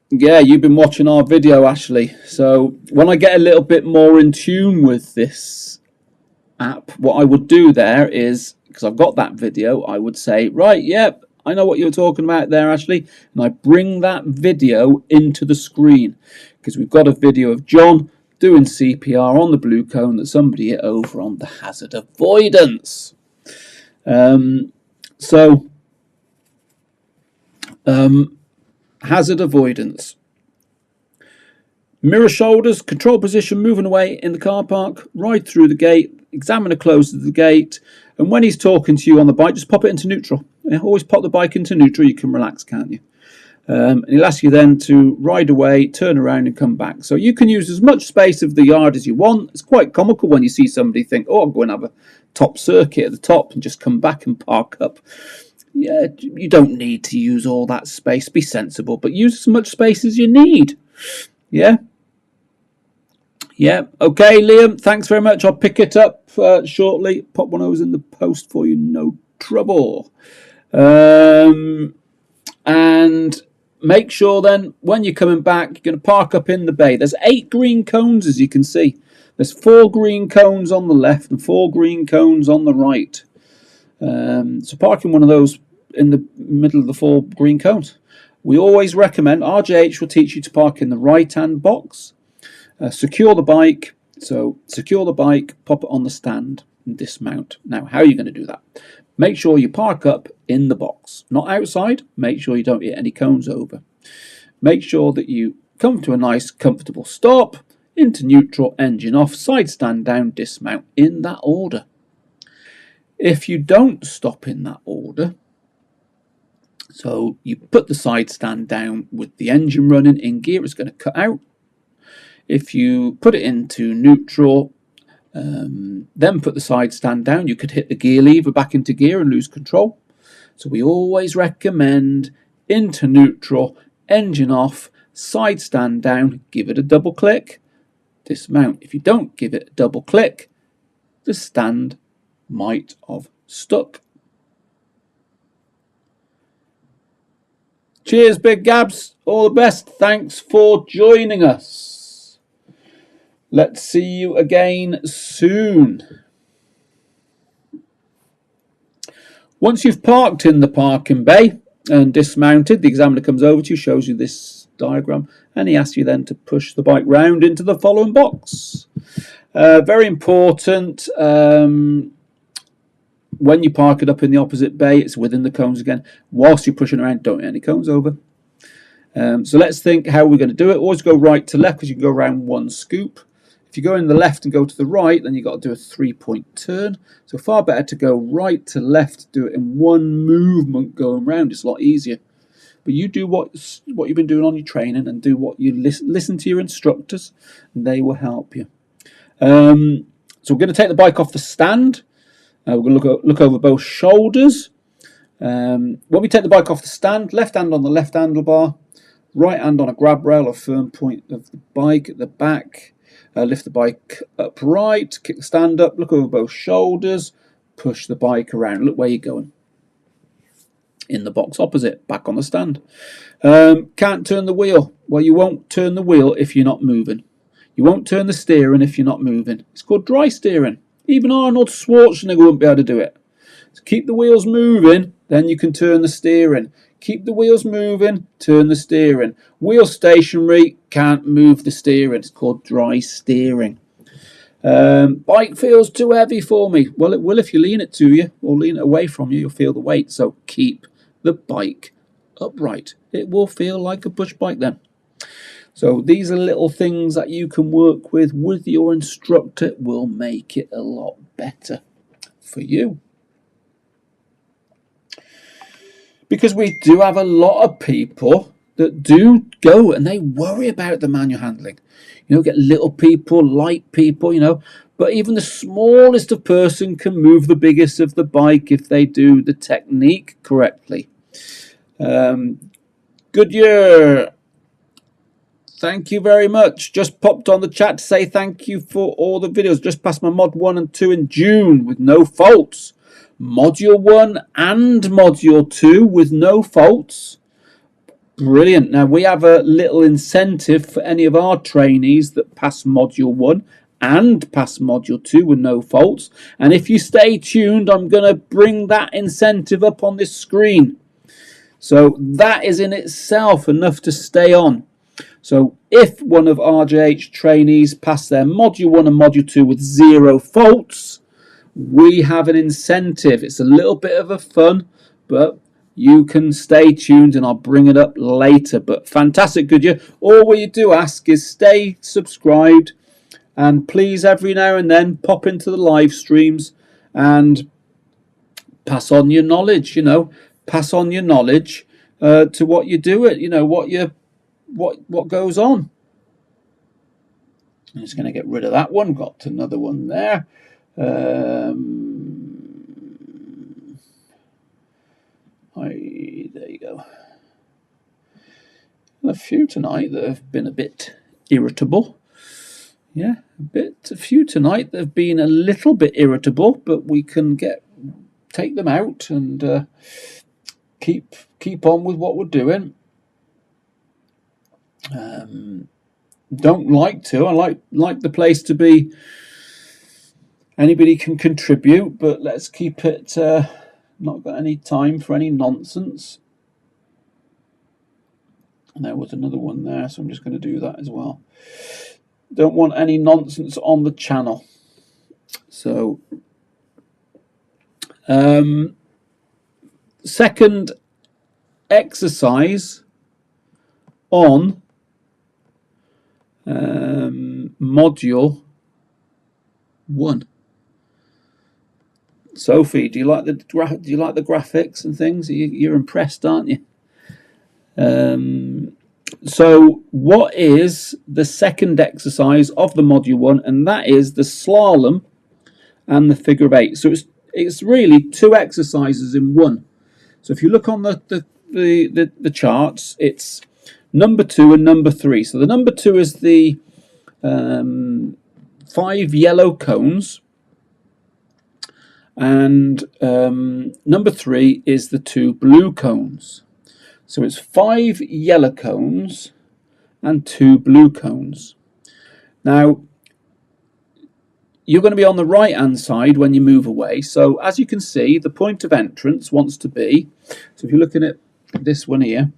Yeah, you've been watching our video, Ashley. So when I get a little bit more in tune with this app, what I would do there is, because I've got that video, I would say, right, yep, I know what you're talking about there, Ashley. And I bring that video into the screen, because we've got a video of John doing CPR on the blue cone that somebody hit over on the hazard avoidance. Hazard avoidance. Mirror shoulders, control position, moving away in the car park, ride through the gate, examiner closes the gate, and when he's talking to you on the bike, just pop it into neutral. Yeah, always pop the bike into neutral, you can relax, can't you? And he'll ask you then to ride away, turn around and come back. So you can use as much space of the yard as you want. It's quite comical when you see somebody think, oh, I'll go and have a top circuit at the top and just come back and park up. Yeah, you don't need to use all that space. Be sensible, but use as much space as you need. Yeah? Yeah. Okay, Liam, thanks very much. I'll pick it up shortly. Pop one of those in the post for you, no trouble. And make sure then, when you're coming back, you're going to park up in the bay. There's 8 green cones, as you can see. There's 4 green cones on the left and 4 green cones on the right. So parking one of those in the middle of the 4 green cones. We always recommend, RJH will teach you to park in the right-hand box. Secure the bike. So secure the bike, pop it on the stand and dismount. Now, how are you going to do that? Make sure you park up in the box, not outside. Make sure you don't hit any cones over. Make sure that you come to a nice, comfortable stop, into neutral, engine off, side stand down, dismount, in that order. If you don't stop in that order, so you put the side stand down with the engine running in gear, it's going to cut out. If you put it into neutral, then put the side stand down, you could hit the gear lever back into gear and lose control. So we always recommend into neutral, engine off, side stand down, give it a double click, dismount. If you don't give it a double click, the stand might have stuck. Cheers, Big Gabs. All the best. Thanks for joining us. Let's see you again soon. Once you've parked in the parking bay and dismounted, the examiner comes over to you, shows you this diagram, and he asks you then to push the bike round into the following box. Very important. When you park it up in the opposite bay, it's within the cones again. Whilst you're pushing around, don't hit any cones over. So let's think how we're going to do it. Always go right to left because you can go around one scoop. If you go in the left and go to the right, then you've got to do a 3-point turn. So far better to go right to left, do it in one movement going round. It's a lot easier. But you do what you've been doing on your training and do what you listen to your instructors, and they will help you. So we're going to take the bike off the stand. We're going to look over both shoulders. When we take the bike off the stand, left hand on the left handlebar, right hand on a grab rail or firm point of the bike at the back. Lift the bike upright, kick the stand up, look over both shoulders, push the bike around. Look where you're going. In the box opposite, back on the stand. Can't turn the wheel. Well, you won't turn the wheel if you're not moving. You won't turn the steering if you're not moving. It's called dry steering. Even Arnold Schwarzenegger wouldn't be able to do it. So keep the wheels moving, then you can turn the steering. Keep the wheels moving, turn the steering. Wheel stationary, can't move the steering. It's called dry steering. Bike feels too heavy for me. Well, it will if you lean it to you or lean it away from you. You'll feel the weight. So keep the bike upright. It will feel like a push bike then. So these are little things that you can work with your instructor. It will make it a lot better for you. Because we do have a lot of people that do go and they worry about the manual handling. You know, get little people, light people, you know. But even the smallest of person can move the biggest of the bike if they do the technique correctly. Goodyear, thank you very much. Just popped on the chat to say thank you for all the videos. Just passed my mod 1 and 2 in June with no faults. Module 1 and Module 2 with no faults. Brilliant. Now we have a little incentive for any of our trainees that pass Module 1 and pass Module 2 with no faults. And if you stay tuned, I'm going to bring that incentive up on this screen. So that is in itself enough to stay on. So if one of RJH trainees pass their Module 1 and Module 2 with 0 faults, we have an incentive. It's a little bit of a fun, but you can stay tuned and I'll bring it up later. But fantastic, Goodyear. All we do ask is stay subscribed and please every now and then pop into the live streams and pass on your knowledge, you know. Pass on your knowledge to what you do it, what goes on. I'm just going to get rid of that one. Got another one there. There you go. A few tonight that have been a bit irritable. Yeah, a few tonight that have been a little bit irritable, but we can take them out and keep on with what we're doing. Don't like to. I like the place to be. Anybody can contribute, but let's keep it. Not got any time for any nonsense. And there was another one there, so I'm just going to do that as well. Don't want any nonsense on the channel. So, second exercise on module 1. Sophie, do you like the graphics and things? You're impressed, aren't you? So what is the second exercise of the module 1? And that is the slalom and the figure of 8. So it's really 2 exercises in one. So if you look on the charts, it's number 2 and number 3. So the number 2 is the 5 yellow cones, and number 3 is the 2 blue cones. So it's 5 yellow cones and 2 blue cones. Now, you're going to be on the right hand side when you move away. So as you can see, the point of entrance wants to be, so if you're looking at this one here,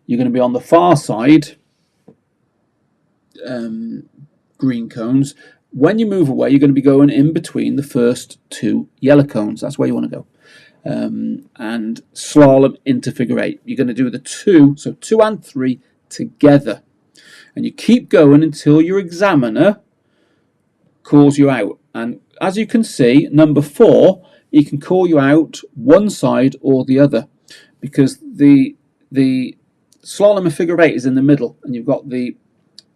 you're going to be on the far side, green cones. When you move away, you're going to be going in between the first 2 yellow cones. That's where you want to go. And slalom into figure 8. You're going to do the 2, so 2 and 3 together. And you keep going until your examiner calls you out. And as you can see, number 4, he can call you out one side or the other, because the slalom and figure 8 is in the middle, and you've got the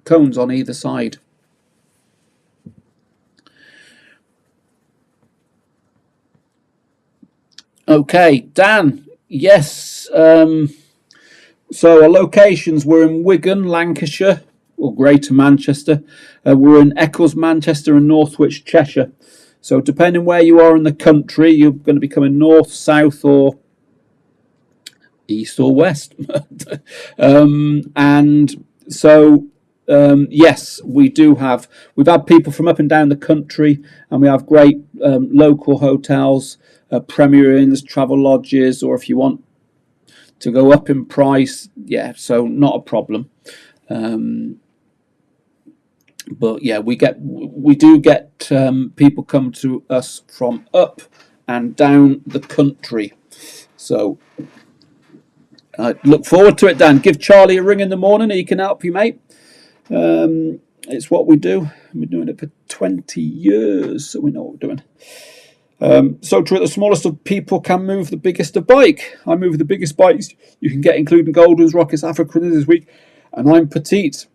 cones on either side. Okay, Dan, yes. So our locations were in Wigan, Lancashire, or Greater Manchester. We're in Eccles, Manchester, and Northwich, Cheshire. So depending where you are in the country, you're going to be coming north, south, or east or west. And so, yes, we've had people from up and down the country, and we have great local hotels, Premier Inns, travel lodges, or if you want to go up in price, yeah, so not a problem. But yeah, we do get people come to us from up and down the country. So I look forward to it, Dan. Give Charlie a ring in the morning, he can help you, mate. It's what we do. We've been doing it for 20 years, so we know what we're doing. So true, the smallest of people can move the biggest of bike. I move the biggest bikes you can get, including Goldens, Rockets, Africans this week, and I'm petite.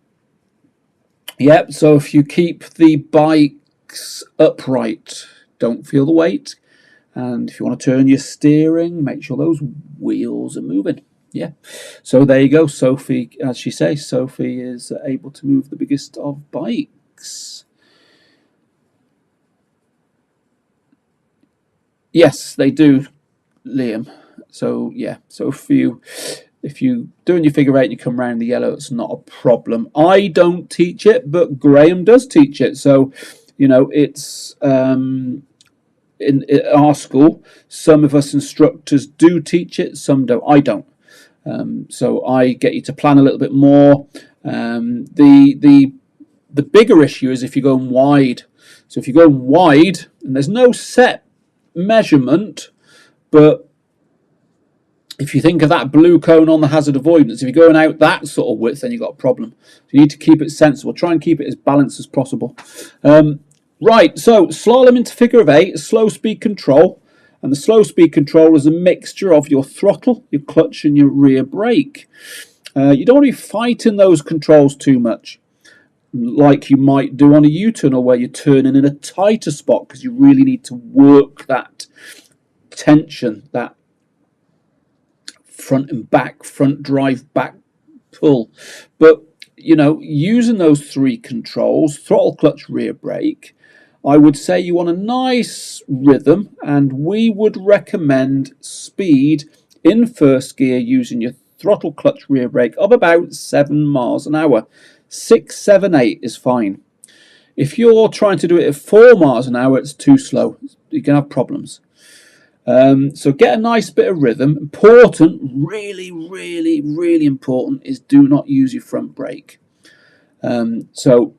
Yep, so if you keep the bikes upright, don't feel the weight, and if you want to turn your steering, make sure those wheels are moving. Yeah, so there you go. Sophie, as she says, Sophie is able to move the biggest of bikes. Yes, they do, Liam. So yeah, so if you doing your figure 8 and you come around the yellow, it's not a problem. I don't teach it, but Graham does teach it. So, it's in our school, some of us instructors do teach it, some don't. I don't. So I get you to plan a little bit more. The bigger issue is if you're going wide. So if you're going wide and there's no set measurement, but if you think of that blue cone on the hazard avoidance, if you're going out that sort of width, then you've got a problem. So you need to keep it sensible. Try and keep it as balanced as possible. Right, so slalom into figure of 8, slow speed control. And the slow speed control is a mixture of your throttle, your clutch and your rear brake. You don't want to be fighting those controls too much, like you might do on a U-turn or where you're turning in a tighter spot, because you really need to work that tension, that front and back, front drive, back pull. But using those three controls, throttle, clutch, rear brake, I would say you want a nice rhythm, and we would recommend speed in first gear using your throttle, clutch, rear brake of about 7 miles an hour. 6, 7, 8 is fine. If you're trying to do it at 4 miles an hour, it's too slow. You can have problems. So get a nice bit of rhythm. Important, really, really, really important, is do not use your front brake. So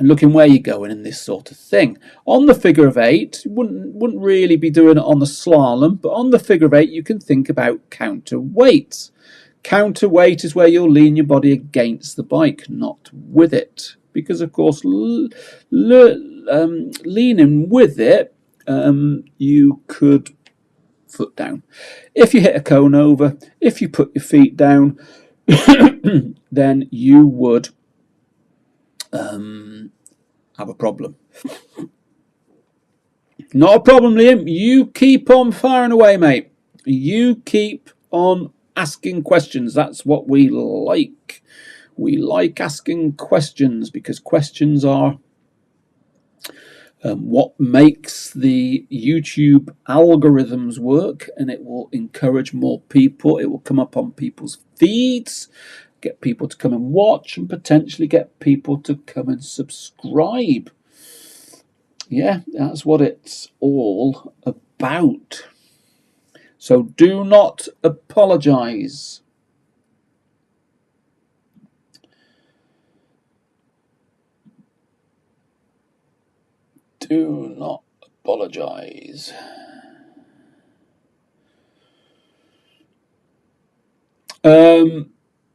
looking where you're going in this sort of thing. On the figure of 8, you wouldn't really be doing it on the slalom, but on the figure of 8 you can think about counterweight. Counterweight is where you'll lean your body against the bike, not with it. Because of course leaning with it, you could foot down. If you hit a cone over, if you put your feet down, then you would have a problem. Not a problem, Liam. You keep on firing away, mate. You keep on asking questions. That's what we like. We like asking questions, because questions are what makes the YouTube algorithms work, and it will encourage more people. It will come up on people's feeds, get people to come and watch, and potentially get people to come and subscribe. Yeah, that's what it's all about. So do not apologize. Do not apologize.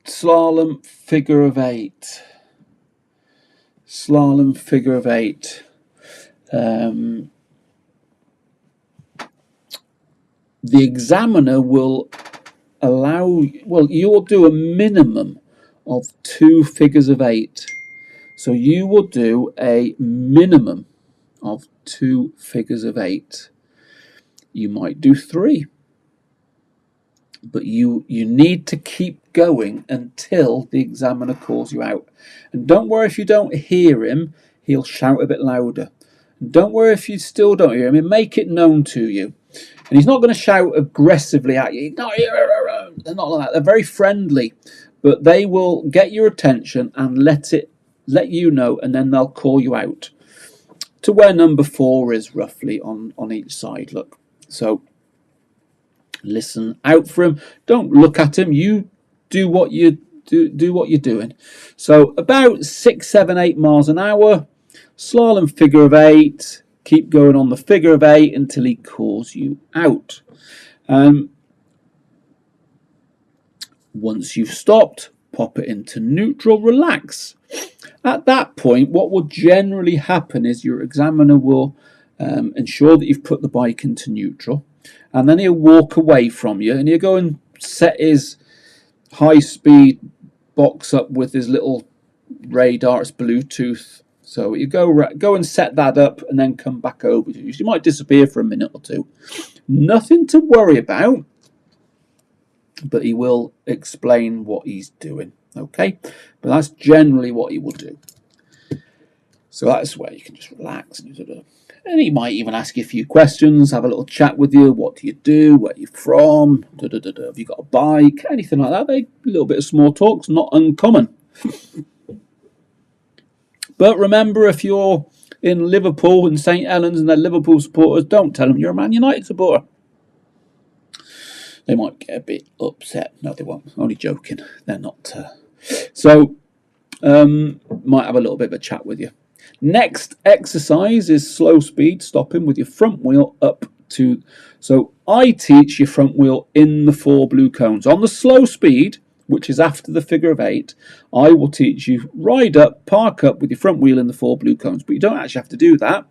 Slalom figure of 8. Slalom figure of 8. The examiner will allow, well, you'll do a minimum of 2 figures of 8. So you will do a minimum of 2 figures of 8. You might do 3. But you need to keep going until the examiner calls you out. And don't worry if you don't hear him, he'll shout a bit louder. And don't worry if you still don't hear him, and make it known to you. And he's not going to shout aggressively at you. They're not like that. They're very friendly, but they will get your attention and let you know, and then they'll call you out to where number 4 is, roughly on each side. Look, so listen out for him. Don't look at him. You do what you do what you're doing. So about 6, 7, 8 miles an hour. Slalom figure of 8. Keep going on the figure of 8 until he calls you out. Once you've stopped, pop it into neutral, relax. At that point, what will generally happen is your examiner will ensure that you've put the bike into neutral, and then he'll walk away from you, and he'll go and set his high-speed box up with his little radar. It's Bluetooth. So you go and set that up, and then come back over to you. You might disappear for a minute or two. Nothing to worry about, but he will explain what he's doing. Okay, but that's generally what he will do. So that's where you can just relax, and he might even ask you a few questions, have a little chat with you. What do you do? Where are you from? Have you got a bike? Anything like that. A little bit of small talk's not uncommon. But remember, if you're in Liverpool and St Helens and they're Liverpool supporters, don't tell them you're a Man United supporter. They might get a bit upset. No, they won't. Only joking. They're not. Might have a little bit of a chat with you. Next exercise is slow speed, stopping with your front wheel up to. So I teach your front wheel in the 4 blue cones. On the slow speed, which is after the figure of 8, I will teach you ride up, park up with your front wheel in the 4 blue cones. But you don't actually have to do that,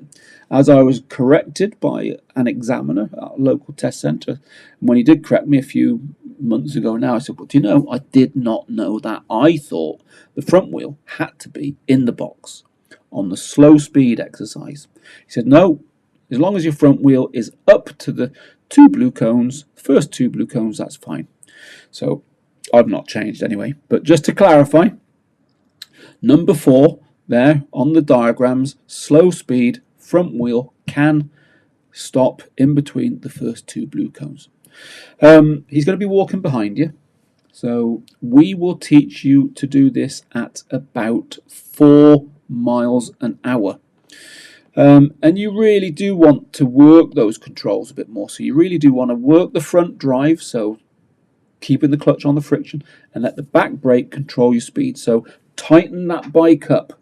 as I was corrected by an examiner at a local test centre. And when he did correct me a few months ago now, I said, well, do you know, I did not know that. I thought the front wheel had to be in the box on the slow speed exercise. He said, no, as long as your front wheel is up to the 2 blue cones, first 2 blue cones, that's fine. So I've not changed anyway. But just to clarify, number 4 there on the diagrams, slow speed, front wheel can stop in between the first 2 blue cones. He's going to be walking behind you. So we will teach you to do this at about 4 miles an hour. And you really do want to work those controls a bit more. So you really do want to work the front drive, so keeping the clutch on the friction, and let the back brake control your speed. So tighten that bike up,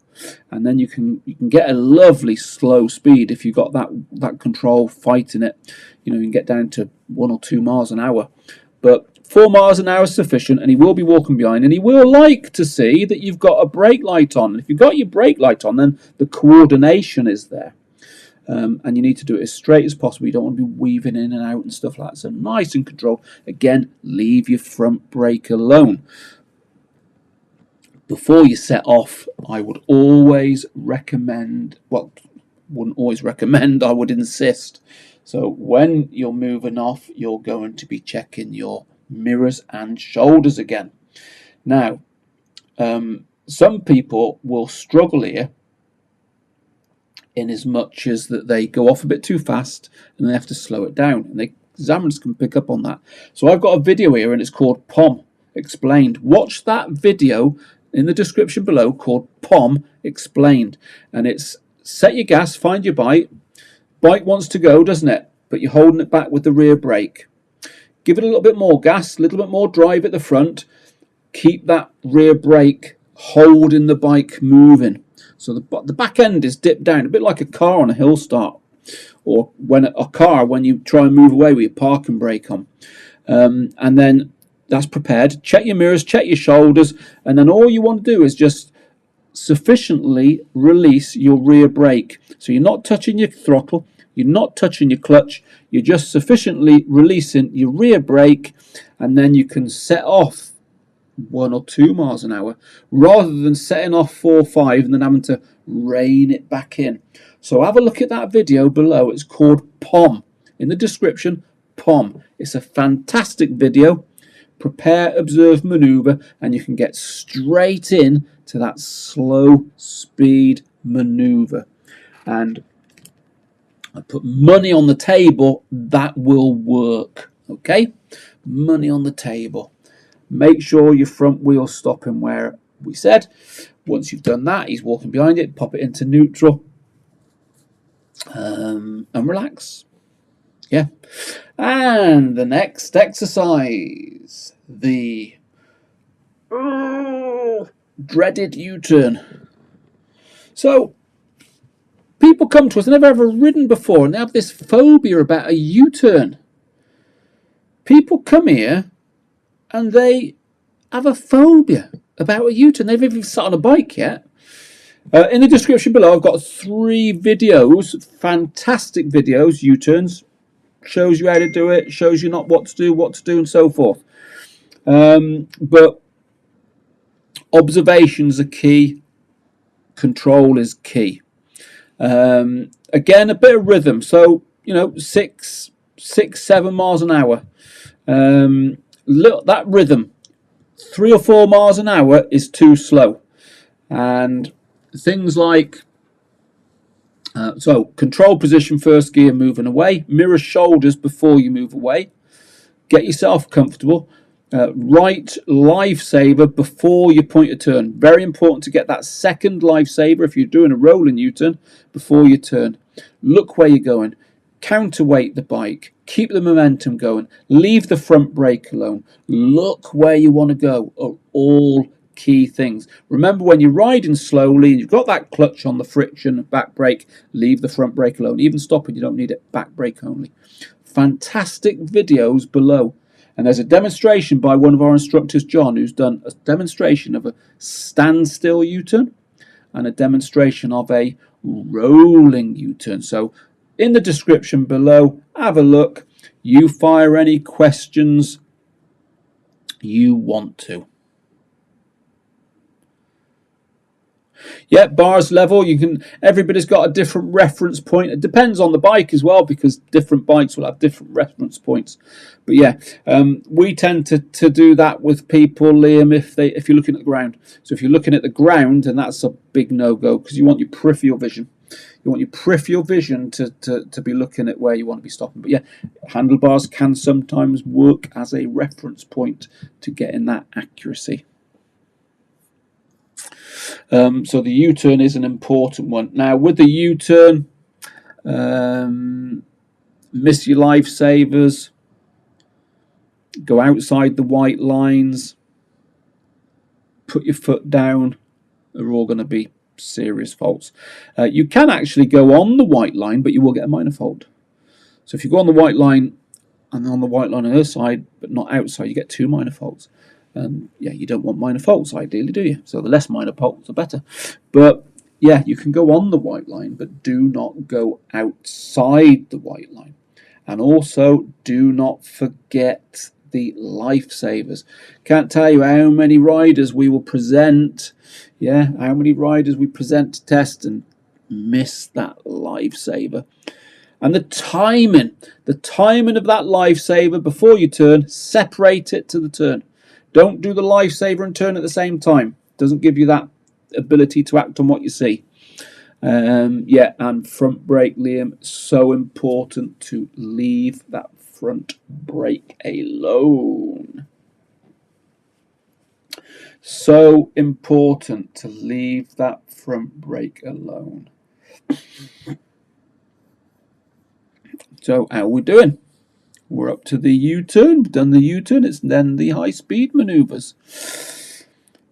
and then you can get a lovely slow speed if you've got that control fighting it. You know, you can get down to 1 or 2 miles an hour. But 4 miles an hour is sufficient, and he will be walking behind, and he will like to see that you've got a brake light on. And if you've got your brake light on, then the coordination is there. And you need to do it as straight as possible. You don't want to be weaving in and out and stuff like that. So nice and controlled. Again, leave your front brake alone. Before you set off, I would always recommend, well, wouldn't always recommend, I would insist. So when you're moving off, you're going to be checking your mirrors and shoulders again. Now, some people will struggle here in as much as that they go off a bit too fast and they have to slow it down, and the examiners can pick up on that. So I've got a video here, and it's called POM Explained. Watch that video in the description below called POM Explained, and it's set your gas, find your bike wants to go, doesn't it, but you're holding it back with the rear brake. Give it a little bit more gas, a little bit more drive at the front, keep that rear brake holding the bike moving. So the back end is dipped down, a bit like a car on a hill start, or when you try and move away with your parking brake on. And then that's prepared. Check your mirrors, check your shoulders, and then all you want to do is just sufficiently release your rear brake. So you're not touching your throttle, you're not touching your clutch, you're just sufficiently releasing your rear brake, and then you can set off 1 or 2 miles an hour rather than setting off 4 or 5 and then having to rein it back in. So have a look at that video below. It's called POM. In the description, POM. It's a fantastic video. Prepare, observe, manoeuvre, and you can get straight in to that slow speed manoeuvre. And I put money on the table that will work. Okay? Money on the table. Make sure your front wheel's stopping where we said. Once you've done that, he's walking behind it. Pop it into neutral and relax. Yeah. And the next exercise, the dreaded U-turn. So people come to us, they've never ever ridden before, and they have this phobia about a U-turn. People come here and they have a phobia about a U-turn. They've even sat on a bike yet. In the description below, I've got 3 videos, fantastic videos, U-turns. Shows you how to do it, shows you not what to do, and so forth. But observations are key. Control is key. Again, a bit of rhythm. So, 6, 7 miles an hour. Look, that rhythm, 3 or 4 miles an hour is too slow. And things like, so control position, first gear, moving away, mirror shoulders before you move away, get yourself comfortable, right lifesaver before you point a turn. Very important to get that second lifesaver if you're doing a rolling U-turn before you turn. Look where you're going. Counterweight the bike, keep the momentum going, leave the front brake alone, look where you want to go, are all key things. Remember, when you're riding slowly and you've got that clutch on the friction, back brake, leave the front brake alone. Even stopping, you don't need it, back brake only. Fantastic videos below. And there's a demonstration by one of our instructors, John, who's done a demonstration of a standstill U-turn and a demonstration of a rolling U-turn. So in the description below, have a look. You fire any questions you want to. Yeah, bars level, you can, everybody's got a different reference point. It depends on the bike as well, because different bikes will have different reference points. But yeah, we tend to do that with people, Liam, if you're looking at the ground. So if you're looking at the ground, and that's a big no-go, because you want your peripheral vision. You want your peripheral vision to be looking at where you want to be stopping. But yeah, handlebars can sometimes work as a reference point to getting that accuracy. So the U-turn is an important one. Now with the U-turn, miss your lifesavers, go outside the white lines, put your foot down, are all going to be serious faults. You can actually go on the white line, but you will get a minor fault. So if you go on the white line and on the white line on the other side, but not outside, you get 2 minor faults. Yeah, you don't want minor faults ideally, do you? So the less minor faults, the better. But yeah, you can go on the white line, but do not go outside the white line. And also, do not forget the lifesavers. Can't tell you how many riders we will present. Yeah, how many riders we present to test and miss that lifesaver. And the timing of that lifesaver before you turn, separate it to the turn. Don't do the lifesaver and turn at the same time. Doesn't give you that ability to act on what you see. Yeah, and front brake, Liam, so important to leave that front brake alone. So important to leave that front brake alone. So how are we doing? We're up to the U-turn. We've done the U-turn. It's then the high-speed manoeuvres.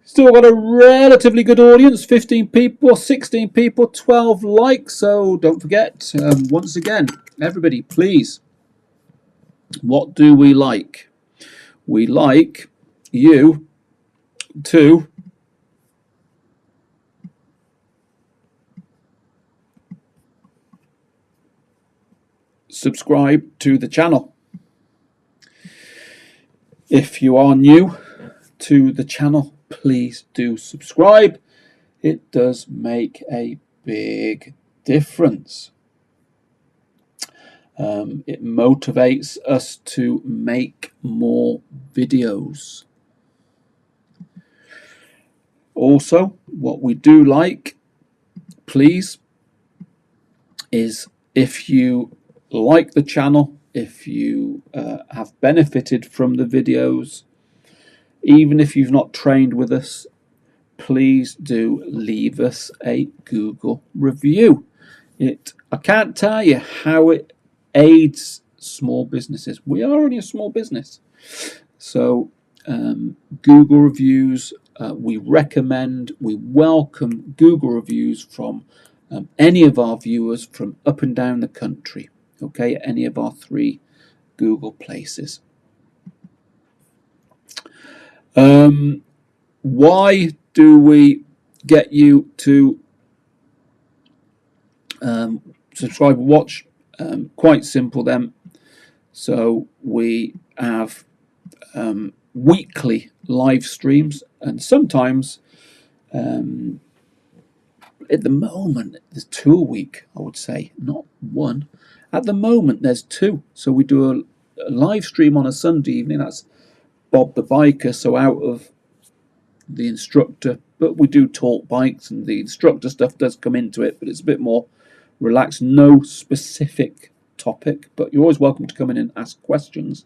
Still got a relatively good audience. 15 people, 16 people, 12 likes. So don't forget, once again, everybody, please, what do we like? We like you to subscribe to the channel. If you are new to the channel, please do subscribe. It does make a big difference. It motivates us to make more videos. Also, what we do like, please, is if you like the channel, if you have benefited from the videos, even if you've not trained with us, please do leave us a Google review. I can't tell you how it aids small businesses. We are only a small business. So Google reviews, we welcome Google reviews from any of our viewers from up and down the country. Okay, any of our 3 Google places. Why do we get you to subscribe and watch? Quite simple then. So we have weekly live streams, and sometimes at the moment there's 2 a week, I would say, not 1. At the moment there's 2. So we do a live stream on a Sunday evening. That's Bob the biker, so out of the instructor, but we do talk bikes, and the instructor stuff does come into it, but it's a bit more relaxed, no specific topic, but you're always welcome to come in and ask questions.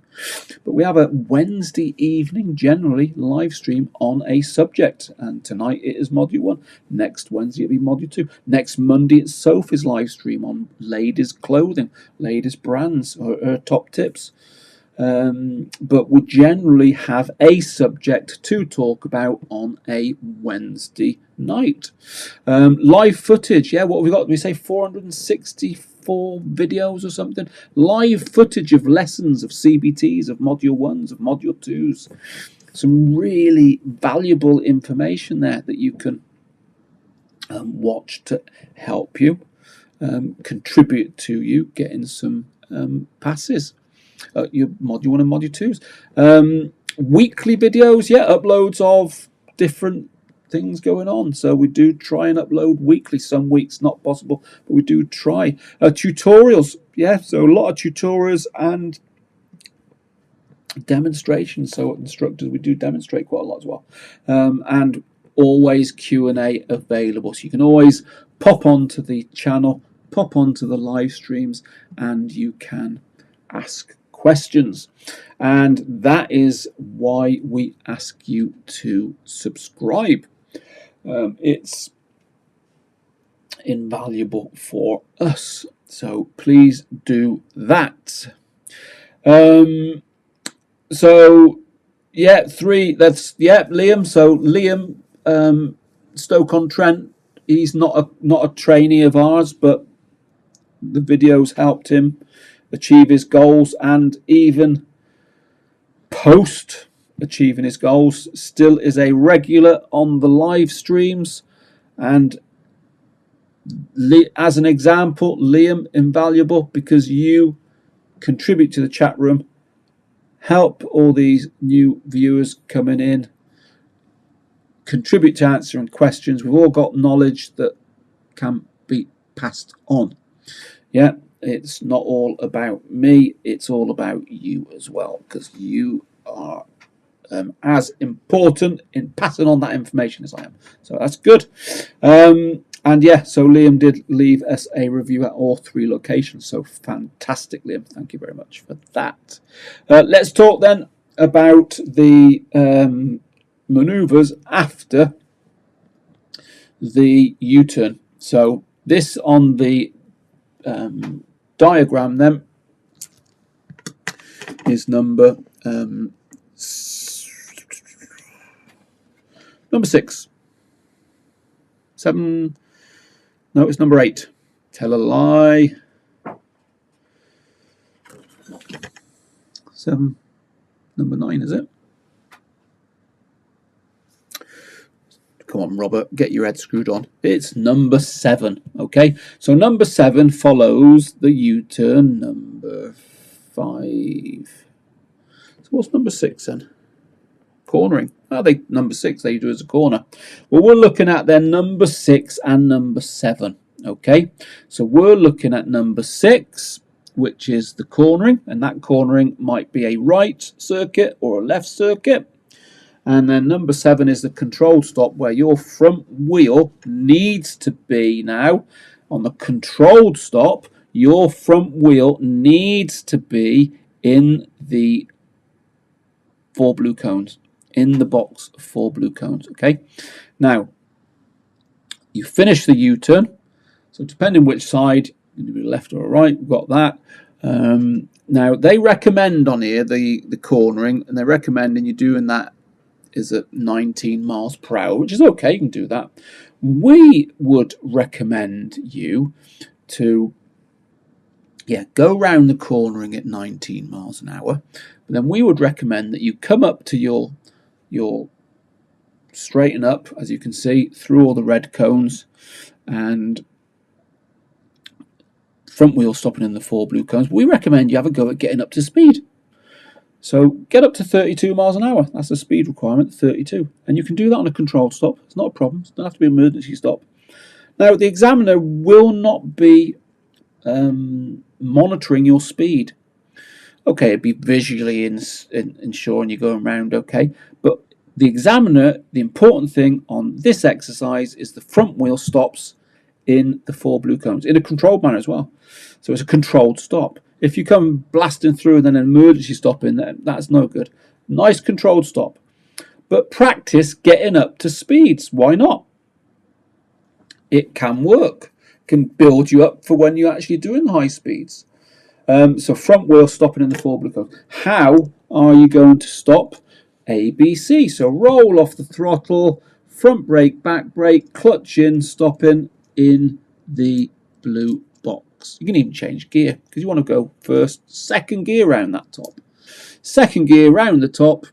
But we have a Wednesday evening generally live stream on a subject, and tonight it is module 1. Next Wednesday it'll be module 2. Next Monday it's Sophie's live stream on ladies clothing, ladies brands, or her top tips. But we generally have a subject to talk about on a Wednesday night. Live footage, yeah, what have we got? We say 465 4 videos or something. Live footage of lessons of CBTs, of Module 1s, of Module 2s. Some really valuable information there that you can watch to help you, contribute to you getting some passes. Your Module 1 and Module 2s. Weekly videos, yeah, uploads of different things going on. So we do try and upload weekly. Some weeks not possible, but we do try. Tutorials, yeah, so a lot of tutorials and demonstrations. So instructors, we do demonstrate quite a lot as well. And always Q&A available. So you can always pop onto the channel, pop onto the live streams, and you can ask questions. And that is why we ask you to subscribe. It's invaluable for us, so please do that. So yeah, 3, that's, yeah, Liam. So Liam, Stoke-on-Trent, he's not a trainee of ours, but the videos helped him achieve his goals, and even post achieving his goals still is a regular on the live streams. And as an example, Liam, invaluable, because you contribute to the chat room, help all these new viewers coming in, contribute to answering questions. We've all got knowledge that can be passed on. Yeah, it's not all about me, it's all about you as well, because you are as important in passing on that information as I am. So that's good. And yeah, so Liam did leave us a review at all 3 locations. So fantastic, Liam. Thank you very much for that. Let's talk then about the manoeuvres after the U-turn. So this on the diagram then is number 6. 7. No, it's number 8. Tell a lie. 7. Number 9, is it? Come on, Robert, get your head screwed on. It's number 7. Okay, so number 7 follows the U-turn. Number 5. So what's number 6 then? Cornering. Oh, number 6 they do as a corner. Well, we're looking at then number 6 and number 7. Okay, so we're looking at number 6, which is the cornering, and that cornering might be a right circuit or a left circuit. And then number 7 is the controlled stop, where your front wheel needs to be now on the controlled stop. Your front wheel needs to be in the 4 blue cones, in the box of 4 blue cones. Okay, now you finish the U-turn. So depending which side, left or right, we've got that. Now they recommend on here the cornering, and they're recommending you doing that is at 19 miles per hour, which is okay, you can do that. We would recommend you to go round the cornering at 19 miles an hour, but then we would recommend that you come up to your straighten up, as you can see, through all the red cones, and front wheel stopping in the 4 blue cones. We recommend you have a go at getting up to speed. So get up to 32 miles an hour. That's the speed requirement, 32. And you can do that on a controlled stop. It's not a problem. It doesn't have to be an emergency stop. Now, the examiner will not be monitoring your speed. Okay, it'd be visually ensuring you're going around okay. But the examiner, the important thing on this exercise is the front wheel stops in the 4 blue cones, in a controlled manner as well. So it's a controlled stop. If you come blasting through and then an emergency stop in there, that's no good. Nice controlled stop. But practice getting up to speeds. Why not? It can work. It can build you up for when you're actually doing high speeds. So front wheel stopping in the 4 blue cones. How are you going to stop? ABC. So roll off the throttle, front brake, back brake, clutch in, stopping in the blue box. box. You can even change gear because you want to go first, second gear round that top. Second gear round the top.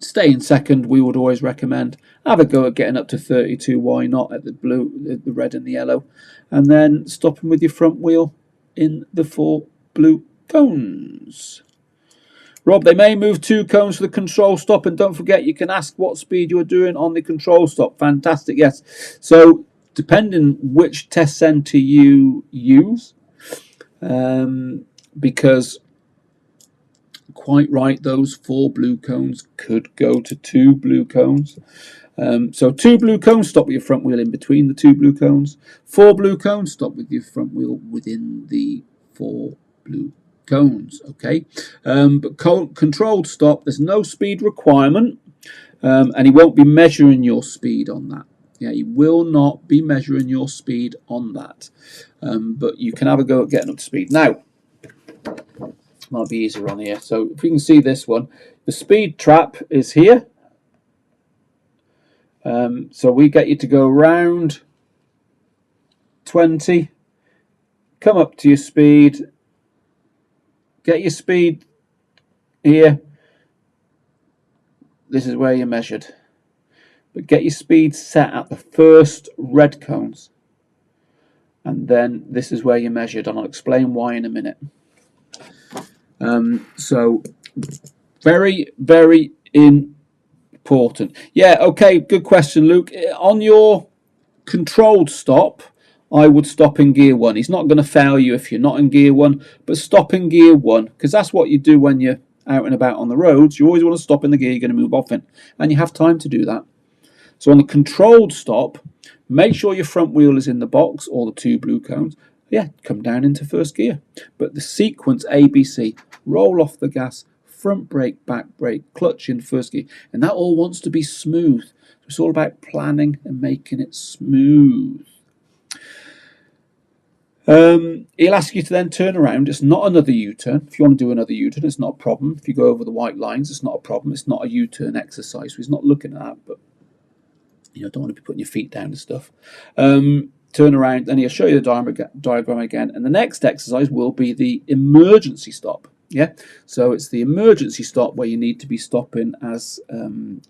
Stay in second, we would always recommend. Have a go at getting up to 32, why not, at the blue, the red and the yellow. And then stopping with your front wheel in the 4 blue cones. Rob, they may move 2 cones for the control stop, and don't forget you can ask what speed you're doing on the control stop. Fantastic, yes. So depending which test centre you use, because quite right, those 4 blue cones could go to 2 blue cones. So 2 blue cones, stop with your front wheel in between the 2 blue cones. 4 blue cones, stop with your front wheel within the 4 blue cones. Okay, but controlled stop, there's no speed requirement, and he won't be measuring your speed on that. Yeah, he will not be measuring your speed on that, but you can have a go at getting up to speed. Now, might be easier on here. So if you can see this one, the speed trap is here. So we get you to go around 20, come up to your speed, get your speed here. This is where you're measured. But get your speed set at the first red cones. And then this is where you're measured, and I'll explain why in a minute. So very, very important. Yeah, okay, good question, Luke. On your controlled stop, I would stop in gear 1. He's not going to fail you if you're not in gear 1, but stop in gear 1, because that's what you do when you're out and about on the roads. You always want to stop in the gear you're going to move off in, and you have time to do that. So on the controlled stop, make sure your front wheel is in the box, or the 2 blue cones. Yeah, come down into first gear. But the sequence ABC, roll off the gas, front brake, back brake, clutch in first gear. And that all wants to be smooth. So it's all about planning and making it smooth. He'll ask you to then turn around. It's not another U-turn. If you want to do another U-turn, it's not a problem. If you go over the white lines, it's not a problem. It's not a U-turn exercise. So he's not looking at that, but you know, don't want to be putting your feet down and stuff. Turn around, and he'll show you the diagram again. And the next exercise will be the emergency stop. Yeah, so it's the emergency stop where you need to be stopping as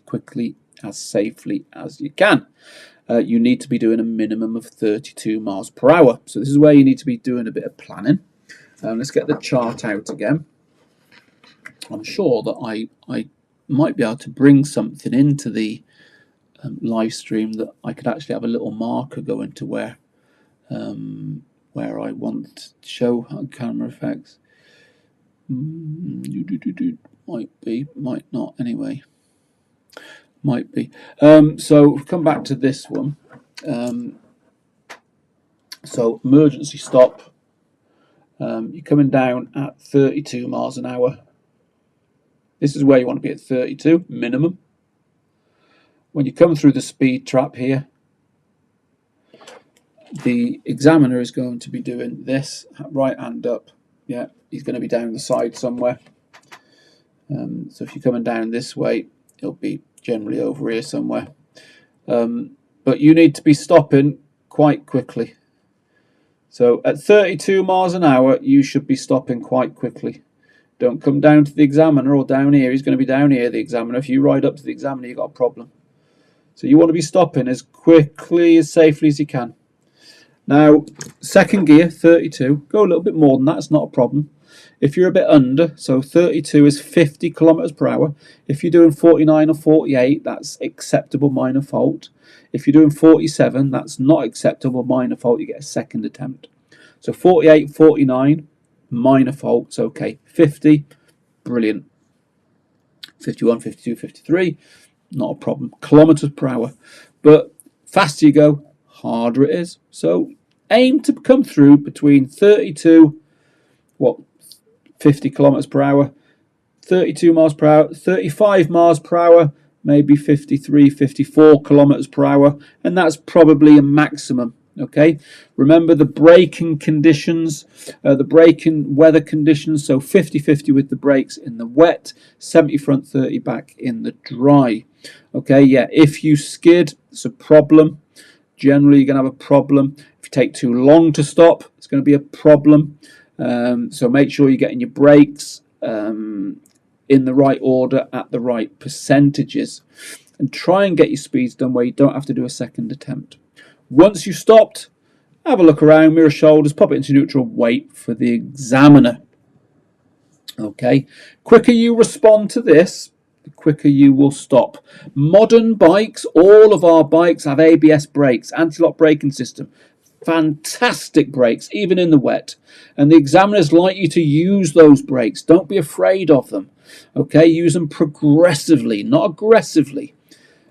quickly, as safely as you can. You need to be doing a minimum of 32 miles per hour. So this is where you need to be doing a bit of planning. Let's get the chart out again. I'm sure that I might be able to bring something into the live stream that I could actually have a little marker going to where I want to show camera effects. Might be, might not. Anyway, might be. So come back to this one. So emergency stop. You're coming down at 32 miles an hour. This is where you want to be at 32 minimum. When you come through the speed trap here, the examiner is going to be doing this, right hand up. Yeah, he's going to be down the side somewhere. So if you're coming down this way, it'll be generally over here somewhere. But you need to be stopping quite quickly. So at 32 miles an hour, you should be stopping quite quickly. Don't come down to the examiner or down here. He's going to be down here, the examiner. If you ride up to the examiner, you've got a problem. So you want to be stopping as quickly, as safely as you can. Now, second gear, 32. Go a little bit more than that, it's not a problem. If you're a bit under, so 32 is 50 kilometers per hour. If you're doing 49 or 48, that's acceptable, minor fault. If you're doing 47, that's not acceptable, minor fault. You get a second attempt. So 48, 49, minor faults, okay. 50, brilliant. 51, 52, 53. Not a problem. Kilometers per hour. But faster you go, harder it is. So aim to come through between 32, 50 kilometers per hour, 32 miles per hour, 35 miles per hour, maybe 53, 54 kilometers per hour, and that's probably a maximum. Okay, remember the braking conditions, the braking weather conditions. So 50-50 with the brakes in the wet, 70 front, 30 back in the dry. Okay, yeah, if you skid, it's a problem. generally you're going to have a problem. If you take too long to stop, it's going to be a problem. So make sure you're getting your brakes in the right order at the right percentages, and try and get your speeds done where you don't have to do a second attempt. Once you've stopped, have a look around, mirror shoulders, pop it into neutral, wait for the examiner. Okay, quicker you respond to this, the quicker you will stop. Modern bikes, all of our bikes have ABS brakes, anti-lock braking system. Fantastic brakes, even in the wet. And the examiners like you to use those brakes. Don't be afraid of them. Okay, use them progressively, not aggressively.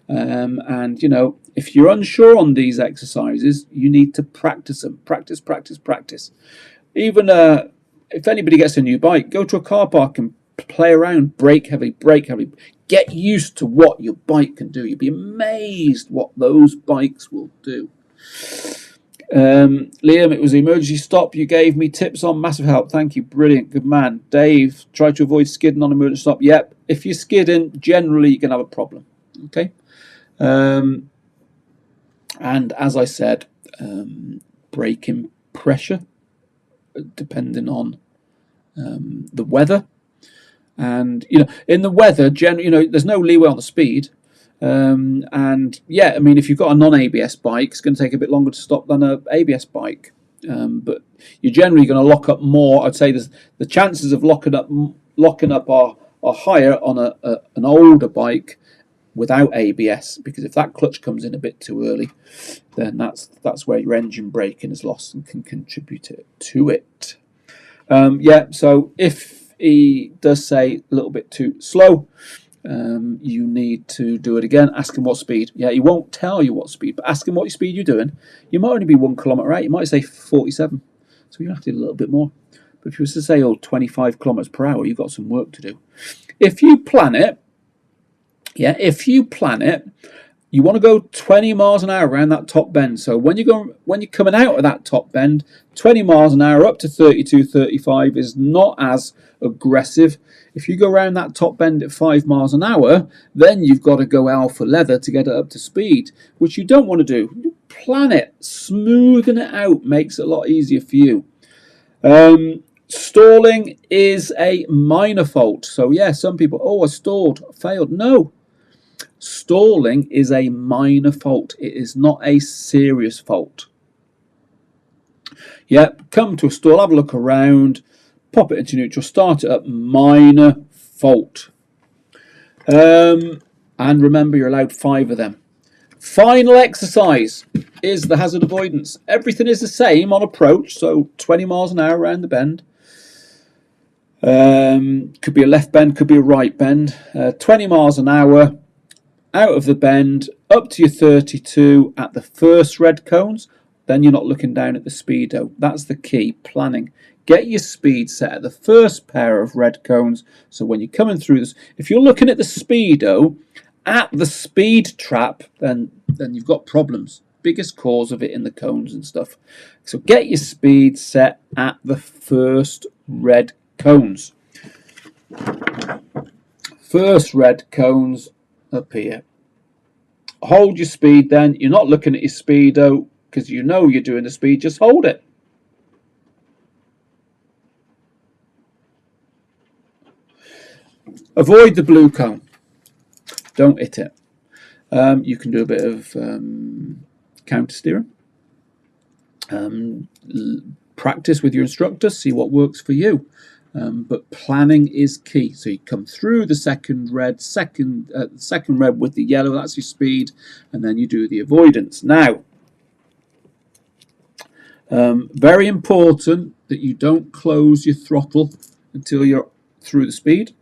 And, you know, if you're unsure on these exercises, you need to practice them. Practice, practice, practice. Even if anybody gets a new bike, go to a car park and play around, brake heavily, brake heavily. Get used to what your bike can do. You'll be amazed what those bikes will do. Liam, it was the emergency stop you gave me tips on. Massive help. Thank you. Brilliant. Good man. Dave, try to avoid skidding on emergency stop. Yep. If you're skidding, generally you can have a problem. Okay. And as I said, braking pressure, depending on the weather. And, you know, in the weather, you know, there's no leeway on the speed. And yeah, I mean, if you've got a non-ABS bike, it's going to take a bit longer to stop than an ABS bike. But you're generally going to lock up more. I'd say the chances of locking up are higher on an older bike without ABS, because if that clutch comes in a bit too early, then that's where your engine braking is lost and can contribute to it. Yeah, so if he does say a little bit too slow, you need to do it again. Ask him what speed. Yeah, he won't tell you what speed, but ask him what speed you're doing. You might only be 1 kilometre out. You might say 47, so you have to do a little bit more. But if you were to say, 25 kilometres per hour, you've got some work to do. If you plan it, you want to go 20 miles an hour around that top bend. So when you're coming out of that top bend, 20 miles an hour up to 32, 35 is not as aggressive. If you go around that top bend at 5 miles an hour, then you've got to go alpha leather to get it up to speed, which you don't want to do. Plan it, smoothing it out makes it a lot easier for you. Stalling is a minor fault. So yeah, some people, I stalled, failed. No. Stalling is a minor fault. It is not a serious fault. Yep, come to a stall, have a look around, pop it into neutral, start it up, minor fault. And remember, you're allowed 5 of them. Final exercise is the hazard avoidance. Everything is the same on approach, so 20 miles an hour around the bend. Could be a left bend, could be a right bend. 20 miles an hour. Out of the bend, up to your 32 at the first red cones, then you're not looking down at the speedo. That's the key, planning. Get your speed set at the first pair of red cones, so when you're coming through this, if you're looking at the speedo at the speed trap, then you've got problems. Biggest cause of it in the cones and stuff. So get your speed set at the first red cones. First red cones up here. Hold your speed then. You're not looking at your speedo because you know you're doing the speed. Just hold it. Avoid the blue cone. Don't hit it. You can do a bit of counter steering. Practice with your instructor. See what works for you. But planning is key. So you come through the second red with the yellow, that's your speed, and then you do the avoidance. Now, very important that you don't close your throttle until you're through the speed.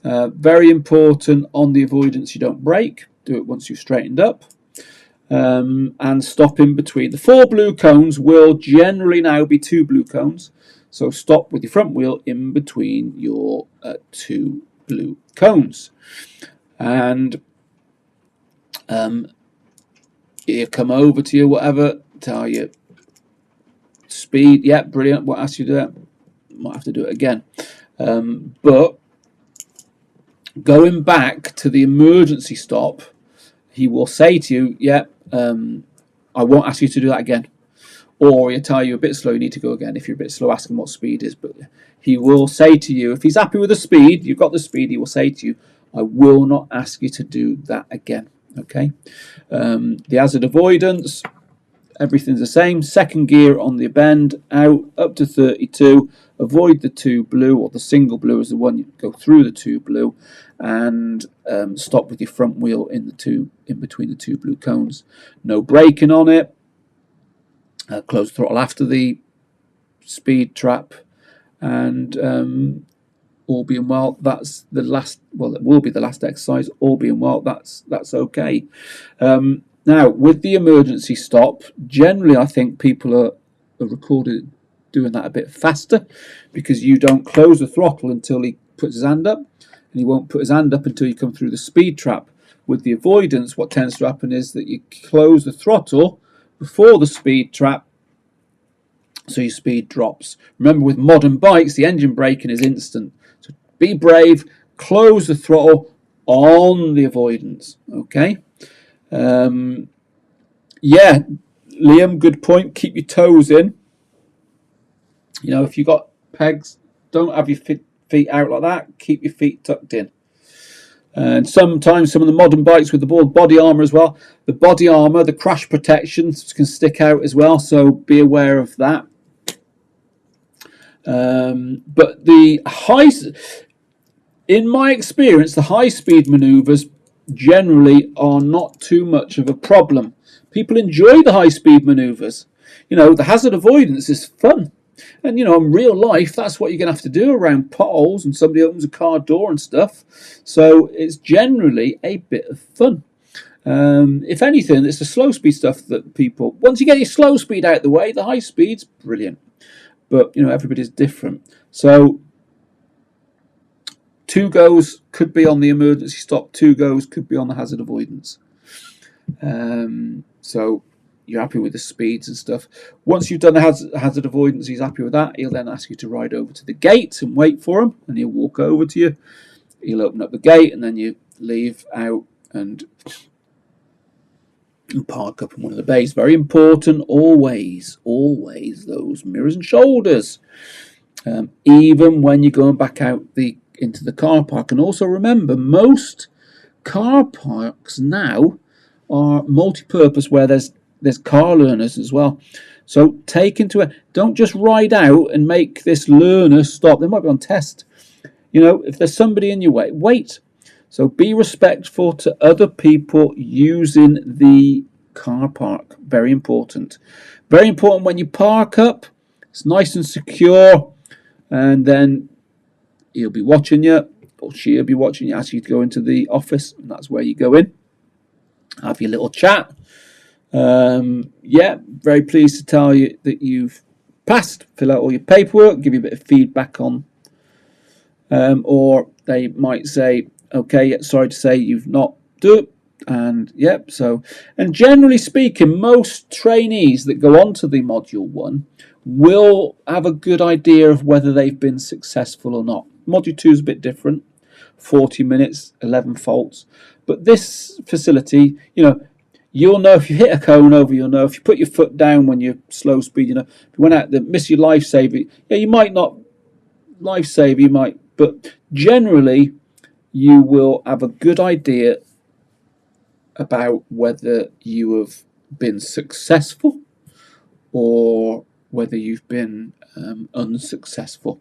Very important on the avoidance you don't brake. Do it once you've straightened up. And stop in between. The 4 blue cones will generally now be 2 blue cones. So stop with your front wheel in between your 2 blue cones. And you come over to your whatever, tell you speed. Yeah, brilliant. What else you do that? Might have to do it again. But going back to the emergency stop, he will say to you, yeah, I won't ask you to do that again. Or he'll tell you a bit slow, you need to go again. If you're a bit slow, ask him what speed is. But he will say to you, if he's happy with the speed, you've got the speed, he will say to you, I will not ask you to do that again. Okay. The hazard avoidance, everything's the same. Second gear on the bend, out, up to 32. Avoid the two blue, or the single blue is the one you go through the two blue, and stop with your front wheel in between the two blue cones. No braking on it. Close throttle after the speed trap, and all being well, that's the last. Well, it will be the last exercise. All being well, that's okay. Now, with the emergency stop, generally, I think people are recorded doing that a bit faster, because you don't close the throttle until he puts his hand up, and he won't put his hand up until you come through the speed trap. With the avoidance, what tends to happen is that you close the throttle before the speed trap, so your speed drops. Remember, with modern bikes, the engine braking is instant. So be brave, close the throttle on the avoidance. Okay. Yeah, Liam, good point. Keep your toes in. You know, if you've got pegs, don't have your feet out like that. Keep your feet tucked in. And sometimes some of the modern bikes with the body armour as well, the body armour, the crash protection can stick out as well, so be aware of that. But in my experience, the high-speed manoeuvres generally are not too much of a problem. People enjoy the high-speed manoeuvres. You know, the hazard avoidance is fun. And, you know, in real life, that's what you're going to have to do around potholes and somebody opens a car door and stuff. So it's generally a bit of fun. If anything, it's the slow speed stuff that people... Once you get your slow speed out of the way, the high speed's brilliant. But, you know, everybody's different. So 2 goes could be on the emergency stop. 2 goes could be on the hazard avoidance. So... You're happy with the speeds and stuff. Once you've done the hazard avoidance, he's happy with that. He'll then ask you to ride over to the gate and wait for him, and he'll walk over to you. He'll open up the gate, and then you leave out and park up in one of the bays. Very important, always those mirrors and shoulders. Even when you're going back out into the car park. And also remember, most car parks now are multi-purpose, where there's car learners as well. So take into it, don't just ride out and make this learner stop. They might be on test. You know, if there's somebody in your way, wait. So be respectful to other people using the car park. Very important. Very important when you park up. It's nice and secure. And then he'll be watching you, or she'll be watching you, ask you to go into the office, and that's where you go in. Have your little chat. Yeah, very pleased to tell you that you've passed. Fill out all your paperwork, give you a bit of feedback on, or they might say, okay, sorry to say you've not done it. And yep, and generally speaking, most trainees that go on to the module 1 will have a good idea of whether they've been successful or not. Module 2 is a bit different, 40 minutes, 11 faults, but this facility, you know, you'll know if you hit a cone over, you'll know if you put your foot down when you're slow speed, you know, if you went out there, miss your lifesaver, yeah, you might not lifesaver, you might, but generally you will have a good idea about whether you have been successful or whether you've been unsuccessful.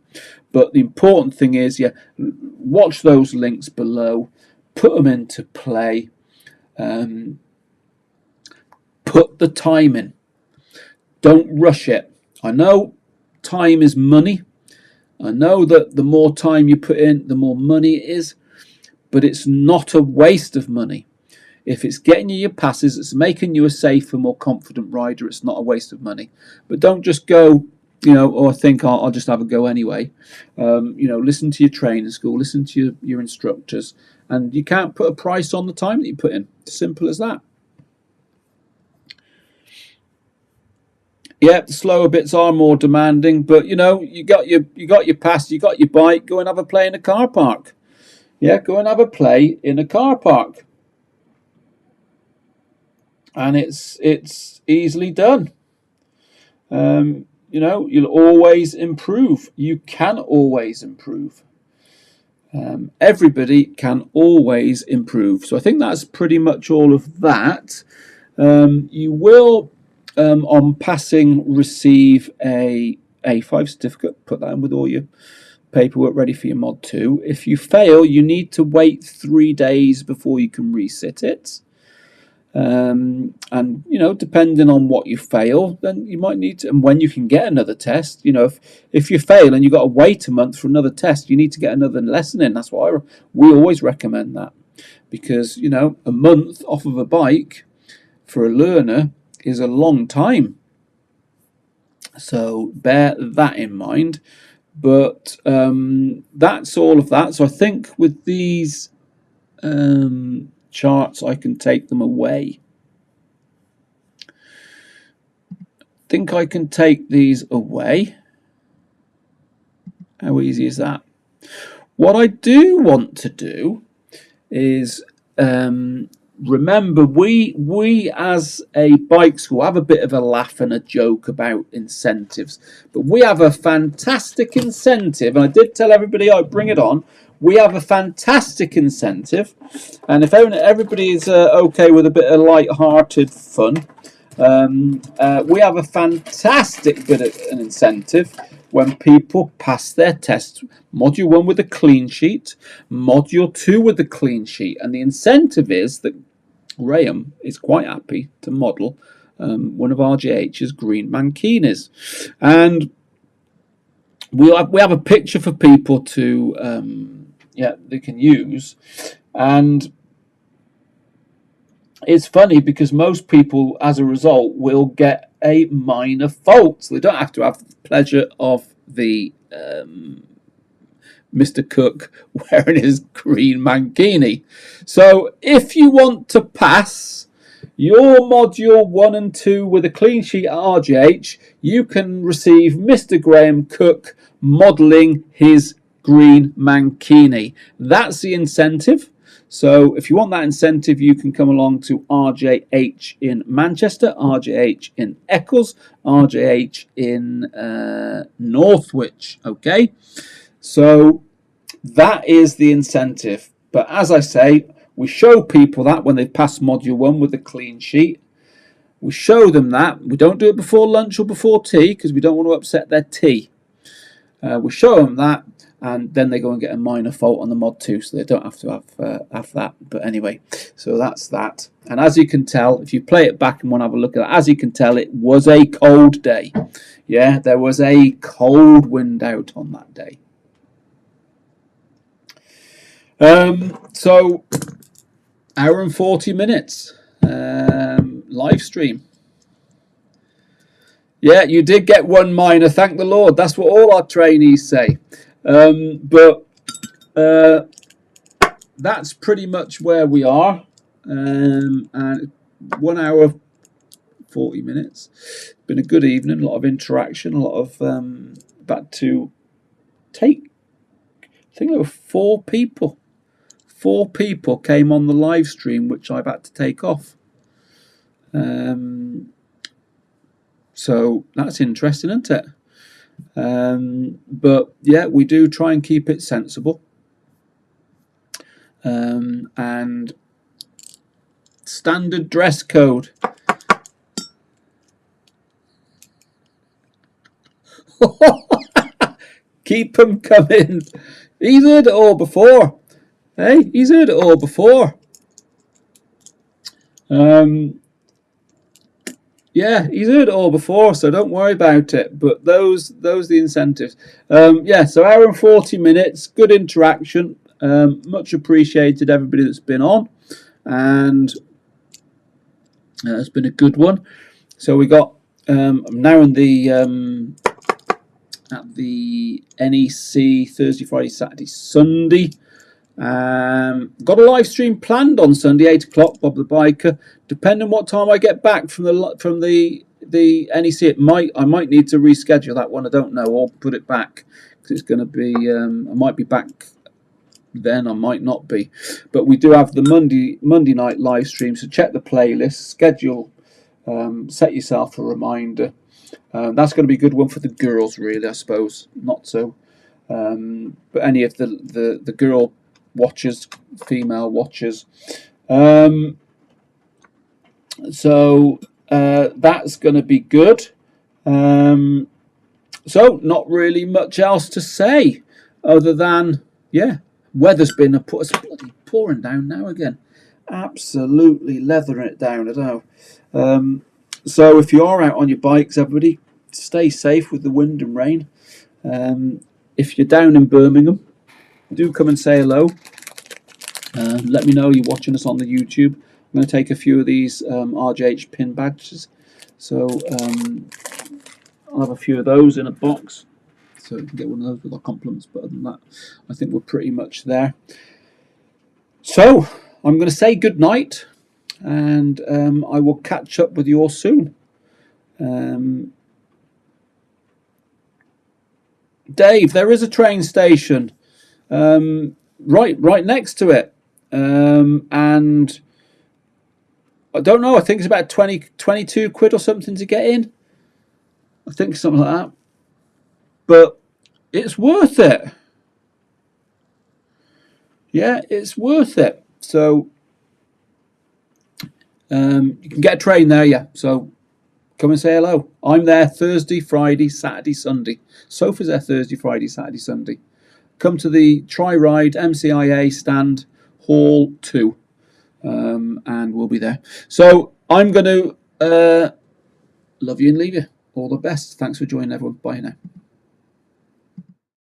But the important thing is, yeah, watch those links below, put them into play, put the time in. Don't rush it. I know time is money. I know that the more time you put in, the more money it is, but it's not a waste of money. If it's getting you your passes, it's making you a safer, more confident rider, it's not a waste of money. But don't just go, you know, or think, I'll just have a go anyway. You know, listen to your training school, listen to your instructors, and you can't put a price on the time that you put in. Simple as that. Yeah, the slower bits are more demanding, but you know, you got your pass, you got your bike, go and have a play in a car park. Yeah, go and have a play in a car park. and it's easily done. You know, you'll always improve. You can always improve. Everybody can always improve. So I think that's pretty much all of that. You will, on passing, receive a A5 certificate. Put that in with all your paperwork ready for your Mod 2. If you fail, you need to wait 3 days before you can resit it. And, you know, depending on what you fail, then you might need to, and when you can get another test, you know, if you fail and you've got to wait a month for another test, you need to get another lesson in. That's why we always recommend that, because, you know, a month off of a bike for a learner is a long time. So bear that in mind. But that's all of that. So I think with these charts, I can take them away. I think I can take these away. How easy is that? What I do want to do is remember, we as a bike school have a bit of a laugh and a joke about incentives, but we have a fantastic incentive, and I did tell everybody I'd bring it on. We have a fantastic incentive, and if everybody is okay with a bit of light-hearted fun, we have a fantastic bit of an incentive when people pass their test. Module 1 with a clean sheet, Module 2 with a clean sheet, and the incentive is that Graham is quite happy to model one of RJH's green Mankinis, and we have a picture for people to they can use. And it's funny because most people, as a result, will get a minor fault. So they don't have to have the pleasure of the Mr. Cook wearing his green Mankini. So if you want to pass your Module 1 and 2 with a clean sheet at RJH, you can receive Mr. Graham Cook modelling his green Mankini. That's the incentive. So if you want that incentive, you can come along to RJH in Manchester, RJH in Eccles, RJH in Northwich. Okay, so that is the incentive. But as I say, we show people that when they pass Module 1 with a clean sheet. We show them that. We don't do it before lunch or before tea because we don't want to upset their tea. We show them that, and then they go and get a minor fault on the Mod 2, so they don't have to have that. But anyway, so that's that. And as you can tell, if you play it back and want to have a look at that, as you can tell, it was a cold day. Yeah, there was a cold wind out on that day. So, hour and 40 minutes live stream. Yeah, you did get one minor, thank the Lord. That's what all our trainees say. But that's pretty much where we are. And 1 hour, 40 minutes. It's been a good evening, a lot of interaction, a lot of about to take, I think there were 4 people. 4 people came on the live stream, which I've had to take off. So that's interesting, isn't it? But yeah, we do try and keep it sensible. And standard dress code. Keep them coming. He's heard it all before. Hey, he's heard it all before. Yeah, he's heard it all before, so don't worry about it. But those are the incentives. Yeah, so hour and 40 minutes, good interaction. Much appreciated everybody that's been on, and it's been a good one. So we got I'm now in the at the NEC Thursday, Friday, Saturday, Sunday. Got a live stream planned on Sunday, 8 o'clock. Bob the Biker. Depending on what time I get back from the NEC, I might need to reschedule that one. I don't know, or put it back because it's going to be. I might be back then I might not be. But we do have the Monday night live stream, so check the playlist, schedule, set yourself a reminder. That's going to be a good one for the girls, really, I suppose. Not so, but any of the girl watchers, female watchers. So that's going to be good. So not really much else to say other than, yeah, weather's been it's bloody pouring down now again. Absolutely leathering it down, I don't know. So if you are out on your bikes, everybody, stay safe with the wind and rain. If you're down in Birmingham, do come and say hello. Let me know you're watching us on the YouTube. I'm going to take a few of these RJH pin badges. So I'll have a few of those in a box. So you can get one of those with our compliments. But other than that, I think we're pretty much there. So I'm going to say good night. And I will catch up with you all soon. Dave, there is a train station right next to it. And I don't know, I think it's about 22 quid or something to get in. I think something like that. But it's worth it. Yeah, it's worth it. So you can get a train there, yeah. So come and say hello. I'm there Thursday, Friday, Saturday, Sunday. Sophie's there Thursday, Friday, Saturday, Sunday. Come to the Tri-Ride MCIA stand, Hall 2. And we'll be there. So I'm going to love you and leave you. All the best. Thanks for joining, everyone. Bye now.